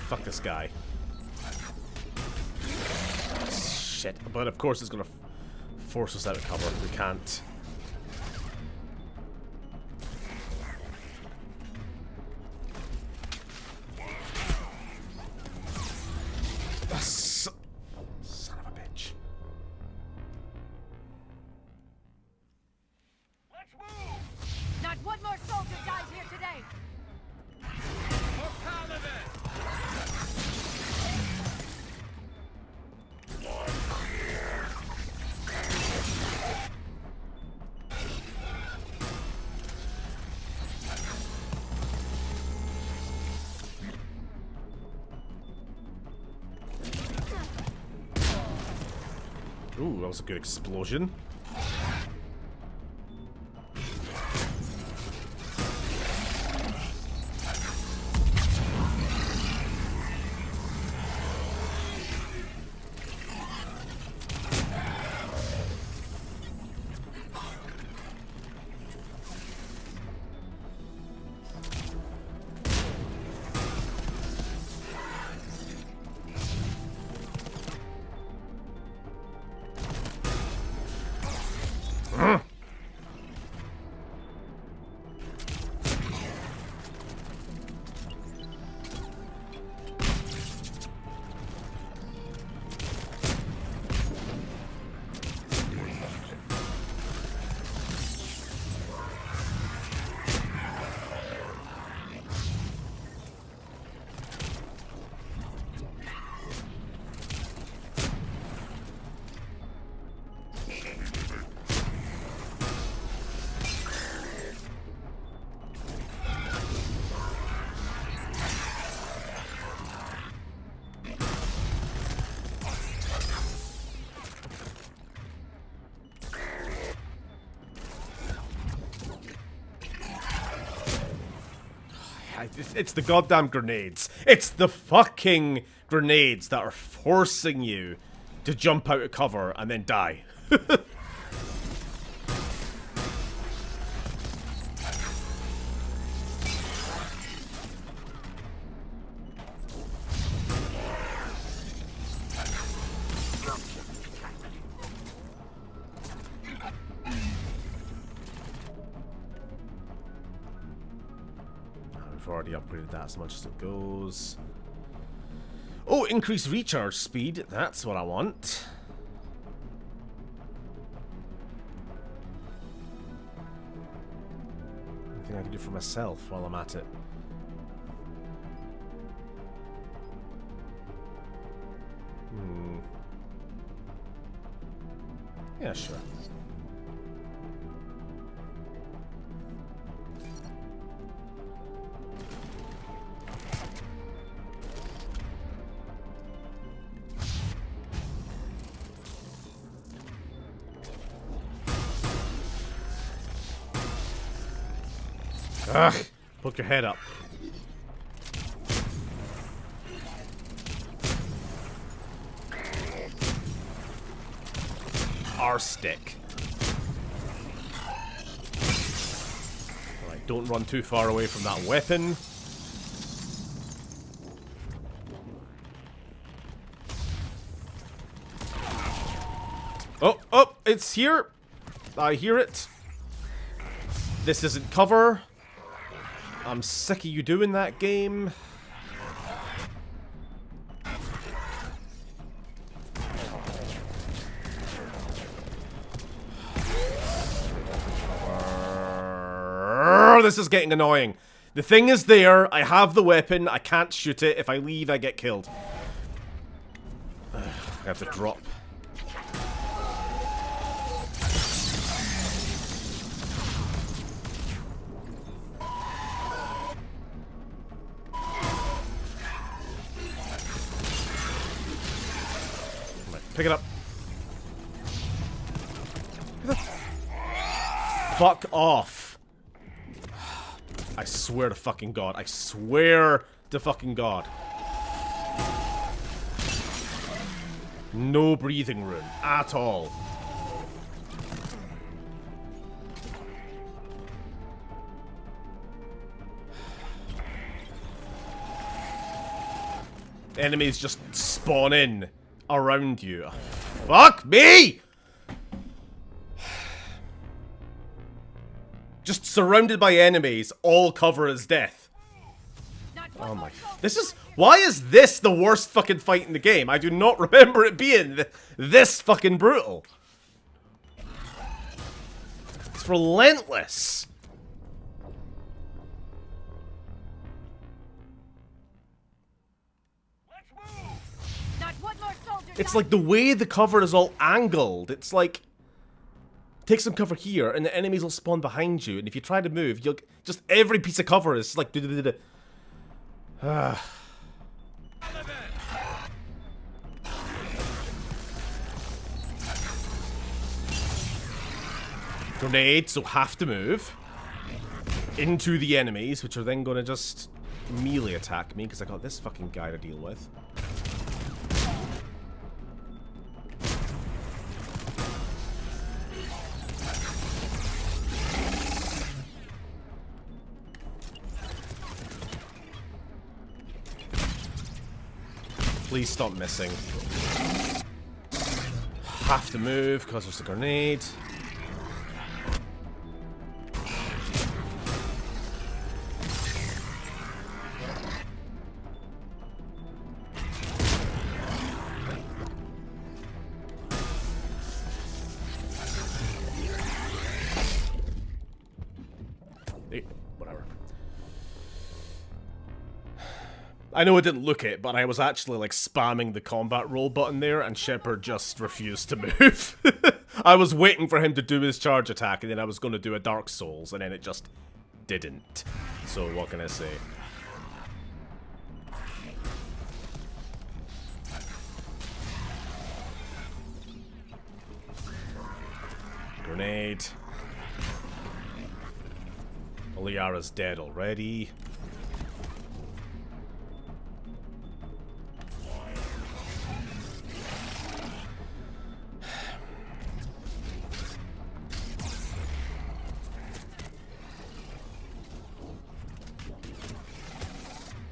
Fuck this guy. Shit. But of course it's gonna force us out of cover. We can't. Son of a bitch. Let's move! Not one more soldier dies here today. More Paladin! Ooh, that was a good explosion. It's the goddamn grenades. It's the fucking grenades that are forcing you to jump out of cover and then die. I've already upgraded that as much as it goes. Oh, increase recharge speed. That's what I want. Anything I can do for myself while I'm at it? Yeah, sure. Ugh! Poke your head up. R-stick. Alright, don't run too far away from that weapon. Oh, oh, it's here. I hear it. This isn't cover. I'm sick of you doing that, game. This is getting annoying. The thing is there. I have the weapon. I can't shoot it. If I leave, I get killed. I have to drop. Pick it up. Fuck off. I swear to fucking God. I swear to fucking God. No breathing room at all. Enemies just spawn in around you. Fuck me! Just surrounded by enemies, all cover is death. Oh my. This is. Why is this the worst fucking fight in the game? I do not remember it being this fucking brutal. It's relentless. It's like the way the cover is all angled. It's like, take some cover here, and the enemies will spawn behind you. And if you try to move, you'll just every piece of cover is like. Grenades, so have to move into the enemies, which are then going to just melee attack me because I got this fucking guy to deal with. Please stop missing. Have to move because there's a grenade. Whatever. I know I didn't look it, but I was actually like spamming the combat roll button there, and Shepard just refused to move. I was waiting for him to do his charge attack, and then I was going to do a Dark Souls, and then it just didn't. So what can I say? Grenade. Liara's dead already.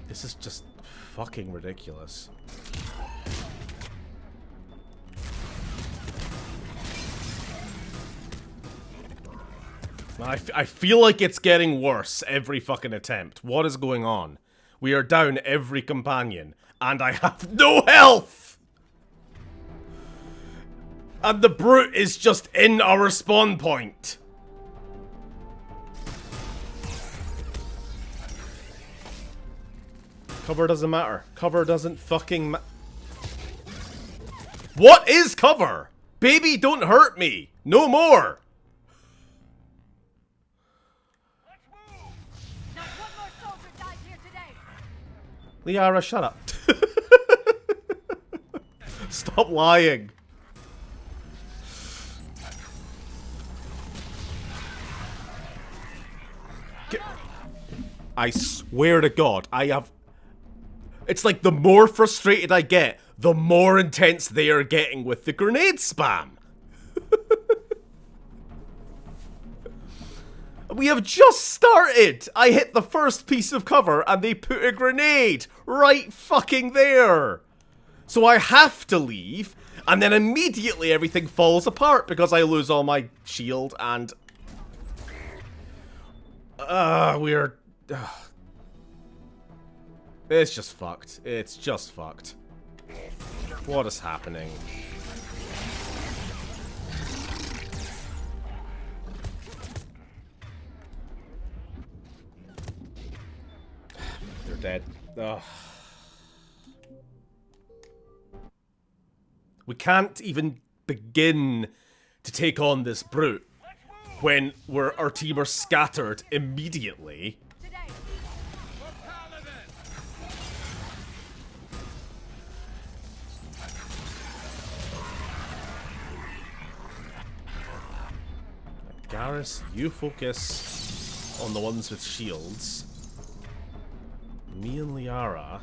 This is just fucking ridiculous. I feel like it's getting worse every fucking attempt. What is going on? We are down every companion, and I have no health! And the brute is just in our spawn point. Cover doesn't matter. Cover doesn't fucking What is cover? Baby, don't hurt me. No more. Liara, shut up. Stop lying. I swear to God, I have... It's like the more frustrated I get, the more intense they are getting with the grenade spam. We have just started! I hit the first piece of cover and they put a grenade right fucking there. So I have to leave, and then immediately everything falls apart because I lose all my shield and... we're... It's just fucked. It's just fucked. What is happening? They're dead. Ugh. We can't even begin to take on this brute when our team are scattered immediately. Garrus, you focus on the ones with shields. Me and Liara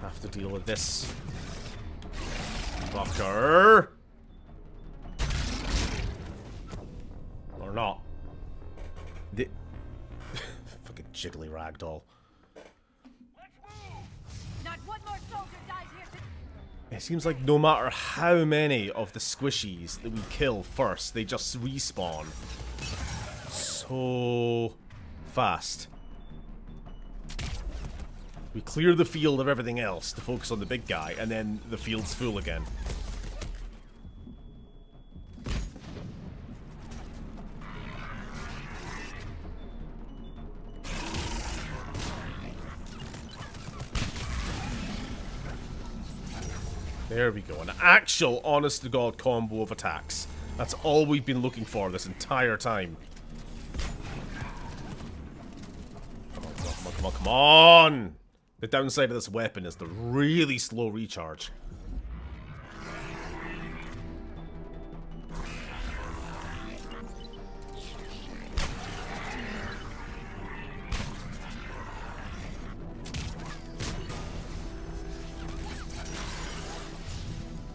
have to deal with this fucker. Or not. The fucking jiggly ragdoll. Not one more soldier dies here today. It seems like no matter how many of the squishies that we kill first, they just respawn so fast. We clear the field of everything else to focus on the big guy, and then the field's full again. There we go. An actual honest-to-God combo of attacks. That's all we've been looking for this entire time. Come on, come on, come on, come on, come on! The downside of this weapon is the really slow recharge.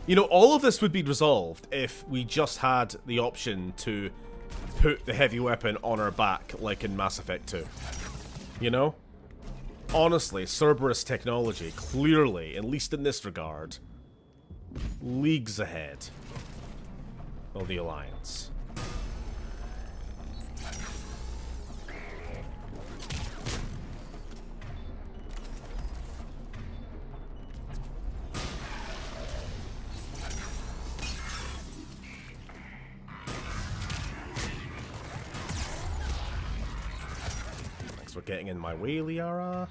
You know, all of this would be resolved if we just had the option to put the heavy weapon on our back, like in Mass Effect 2. You know? Honestly, Cerberus technology, clearly, at least in this regard, leagues ahead of the Alliance. Thanks for getting in my way, Liara.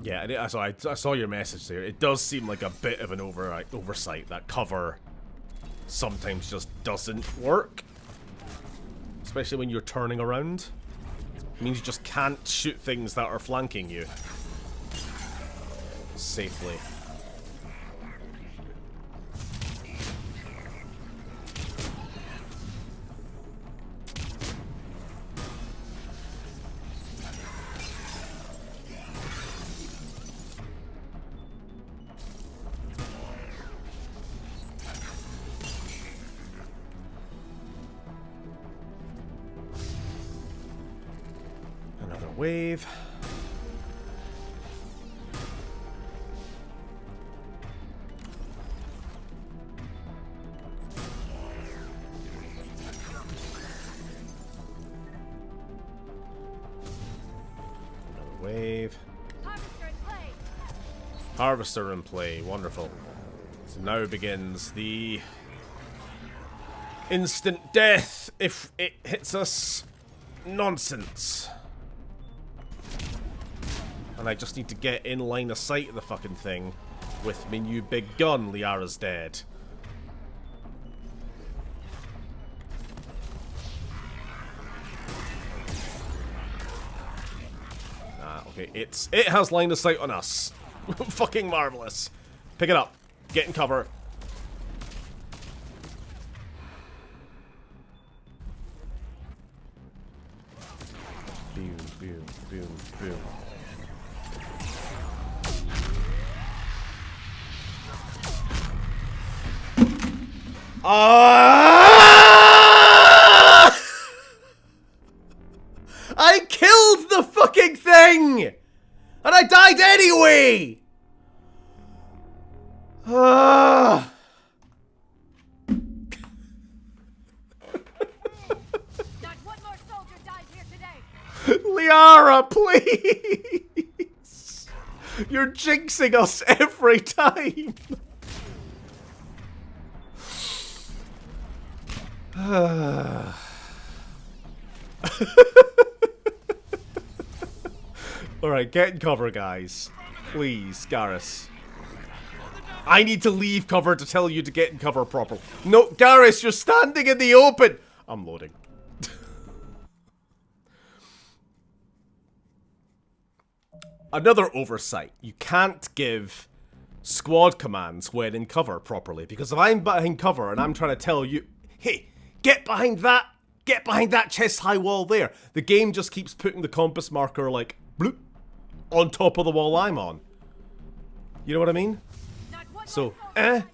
Yeah, I saw your message there. It does seem like a bit of an oversight that cover sometimes just doesn't work. Especially when you're turning around. It means you just can't shoot things that are flanking you safely. wave. Another wave. Harvester in play. Wonderful. So now begins the instant death if it hits us nonsense. And I just need to get in line of sight of the fucking thing with my new big gun. Liara's dead. Okay, it has line of sight on us. Fucking marvelous. Pick it up. Get in cover. Boom, boom, boom, boom. I killed the fucking thing! And I died anyway! Not one more soldier dies here today. Liara, please! You're jinxing us every time! Alright, get in cover, guys. Please, Garrus. I need to leave cover to tell you to get in cover properly. No, Garrus, you're standing in the open! I'm loading. Another oversight. You can't give squad commands when in cover properly. Because if I'm behind cover and I'm trying to tell you, hey, get behind that chest high wall there. The game just keeps putting the compass marker like, bloop, on top of the wall I'm on. You know what I mean? So, then,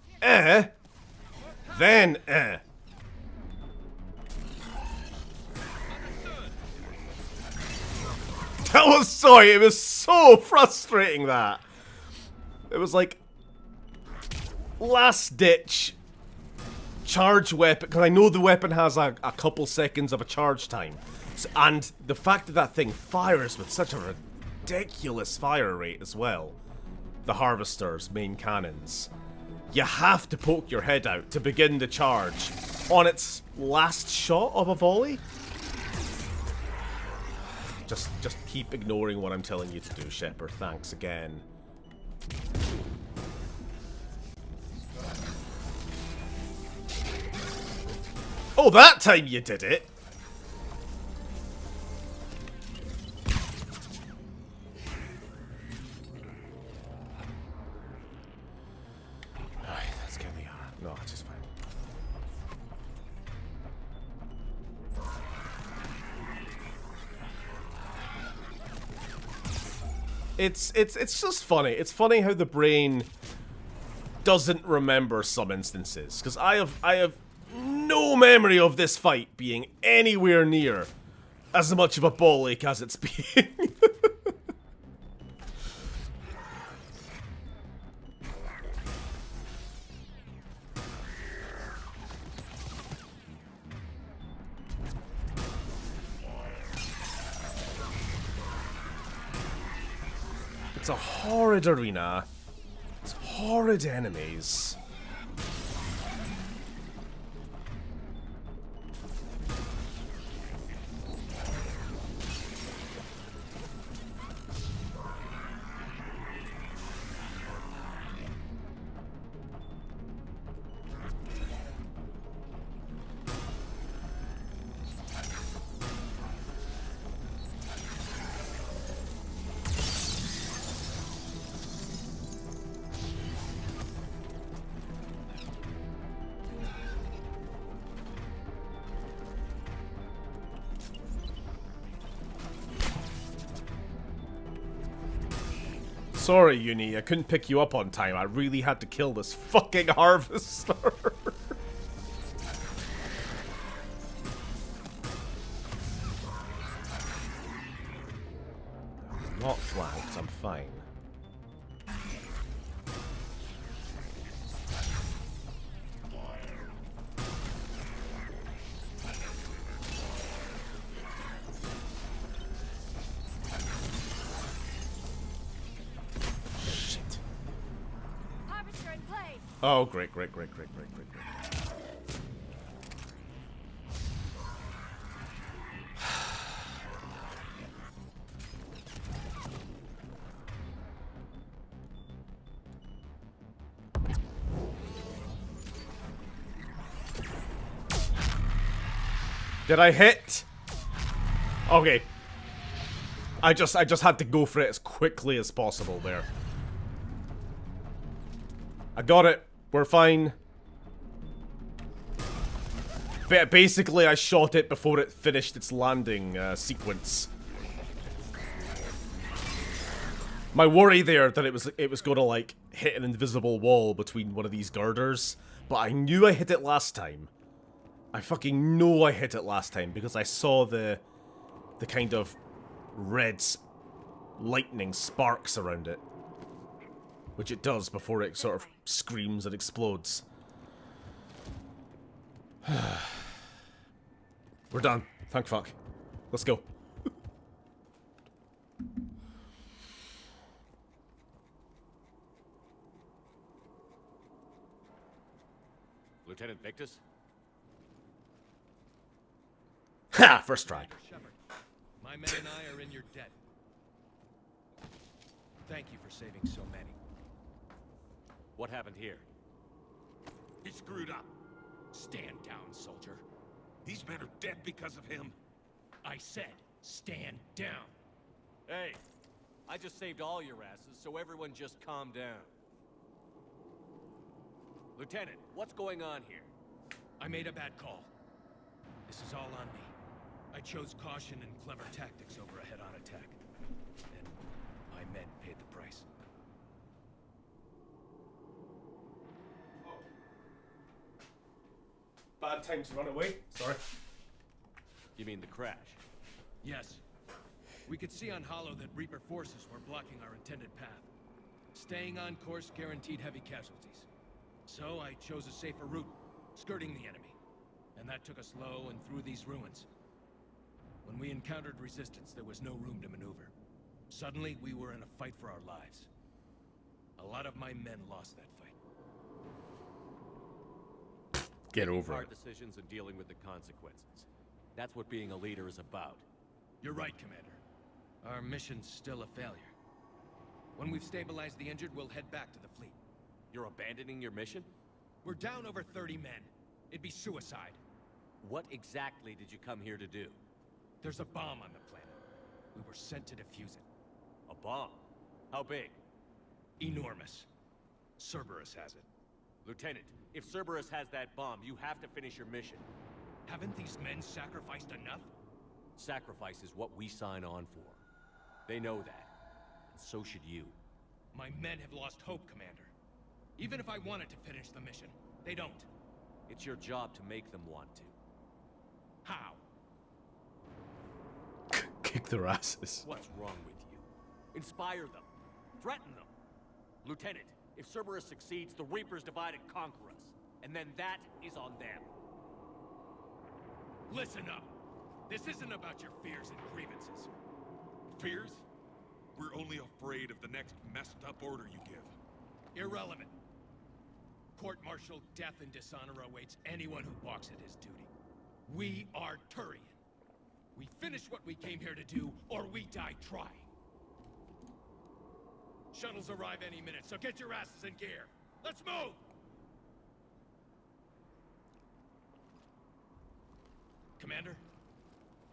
That was, sorry, it was so frustrating that. It was like, last ditch charge weapon, because I know the weapon has a couple seconds of a charge time. So, and the fact that that thing fires with such a ridiculous fire rate as well. The Harvester's main cannons. You have to poke your head out to begin the charge on its last shot of a volley. Just keep ignoring what I'm telling you to do, Shepard. Thanks again. Oh, that time you did it! Alright, let's get the no, it's just fine. It's just funny. It's funny how the brain doesn't remember some instances. Because I have no memory of this fight being anywhere near as much of a ball ache as it's been. It's a horrid arena. It's horrid enemies. Sorry, Uni, I couldn't pick you up on time. I really had to kill this fucking harvester. not flanked, I'm fine. Shit. Harvester in play. Oh, great. Did I hit? Okay. I just had to go for it as quickly as possible there. I got it. We're fine. But basically, I shot it before it finished its landing sequence. My worry there that it was gonna like hit an invisible wall between one of these girders, but I knew I hit it last time. I fucking know I hit it last time because I saw the kind of red lightning sparks around it. Which it does before it sort of screams and explodes. We're done. Thank fuck. Let's go. Lieutenant Victus? Ha! First try. Shepard, my men and I are in your debt. Thank you for saving so many. What happened here? He screwed up. Stand down, soldier. These men are dead because of him. I said, stand down. Hey, I just saved all your asses, so everyone just calm down. Lieutenant, what's going on here? I made a bad call. This is all on me. I chose caution and clever tactics over a head-on attack. And my men paid the price. Bad time to run away. Sorry. You mean the crash? Yes. We could see on Hollow that Reaper forces were blocking our intended path. Staying on course guaranteed heavy casualties. So I chose a safer route, skirting the enemy. And that took us low and through these ruins. When we encountered resistance, there was no room to maneuver. Suddenly, we were in a fight for our lives. A lot of my men lost that fight. Get over Hard it. decisions and dealing with the consequences. That's what being a leader is about. You're right, Commander. Our mission's still a failure. When we've stabilized the injured, we'll head back to the fleet. You're abandoning your mission? We're down over 30 men. It'd be suicide. What exactly did you come here to do? There's a bomb on the planet. We were sent to defuse it. A bomb? How big? Enormous. Cerberus has it. Lieutenant, if Cerberus has that bomb, you have to finish your mission. Haven't these men sacrificed enough? Sacrifice is what we sign on for. They know that. And so should you. My men have lost hope, Commander. Even if I wanted to finish the mission, they don't. It's your job to make them want to. How? Kick their asses. What's wrong with you? Inspire them. Threaten them. Lieutenant, if Cerberus succeeds, the Reapers divide and conquer us. And then that is on them. Listen up. This isn't about your fears and grievances. Fears? We're only afraid of the next messed up order you give. Irrelevant. Court-martial death and dishonor awaits anyone who balks at his duty. We are Turian. We finish what we came here to do, or we die trying. Shuttles arrive any minute, so get your asses in gear. Let's move! Commander,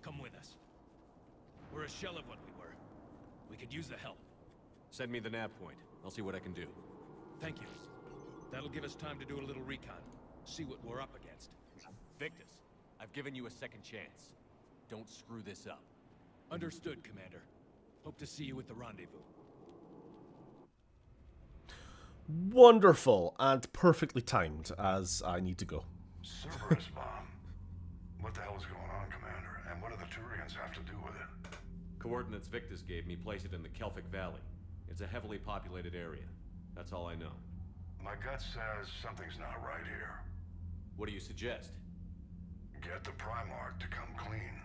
come with us. We're a shell of what we were. We could use the help. Send me the nav point. I'll see what I can do. Thank you. That'll give us time to do a little recon. See what we're up against. Victus, I've given you a second chance. Don't screw this up. Understood, Commander. Hope to see you at the rendezvous. Wonderful and perfectly timed, as I need to go. Cerberus bomb. What the hell is going on, Commander? And what do the Turians have to do with it? Coordinates Victus gave me place it in the Kelphic Valley. It's a heavily populated area. That's all I know. My gut says something's not right here. What do you suggest? Get the Primarch to come clean.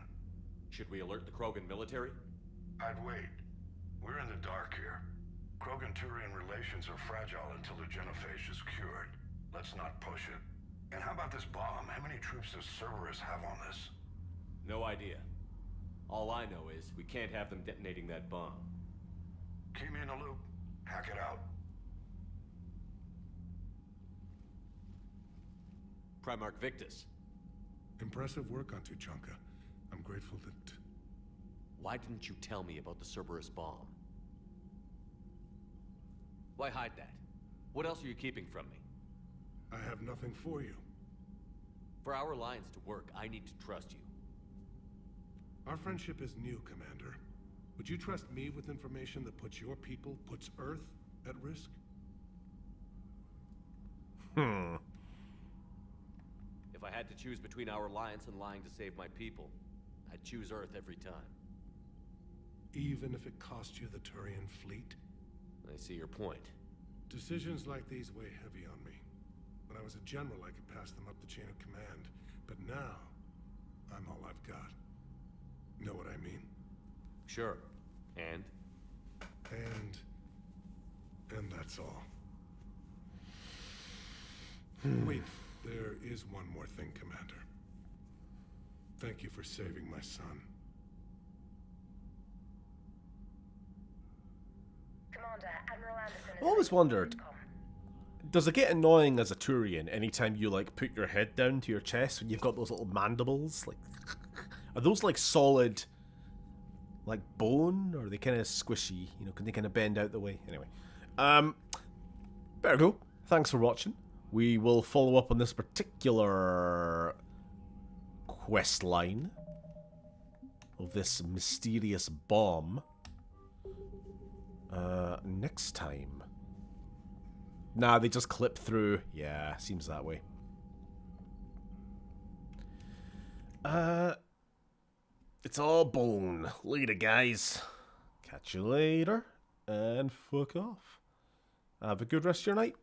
Should we alert the Krogan military? I'd wait. We're in the dark here. Krogan-Turian relations are fragile until the genophage is cured. Let's not push it. And how about this bomb? How many troops does Cerberus have on this? No idea. All I know is we can't have them detonating that bomb. Keep me in the loop. Hack it out. Primarch Victus. Impressive work on Tuchanka. I'm grateful that... Why didn't you tell me about the Cerberus bomb? Why hide that? What else are you keeping from me? I have nothing for you. For our alliance to work, I need to trust you. Our friendship is new, Commander. Would you trust me with information that puts your people, puts Earth, at risk? If I had to choose between our alliance and lying to save my people, I'd choose Earth every time. Even if it cost you the Turian fleet? I see your point. Decisions like these weigh heavy on me. When I was a general, I could pass them up the chain of command. But now, I'm all I've got. Know what I mean? Sure. And that's all. Wait, there is one more thing, Commander. Thank you for saving my son. Commander, Admiral Anderson I always wondered, does it get annoying as a Turian anytime you like put your head down to your chest when you've got those little mandibles? Like, are those like solid, like bone, or are they kind of squishy? You know, can they kind of bend out the way? Anyway, better go. Thanks for watching. We will follow up on this particular quest line of this mysterious bomb next time. Nah, they just clip through. Yeah, seems that way. It's all bone. Later, guys. Catch you later. And fuck off. Have a good rest of your night.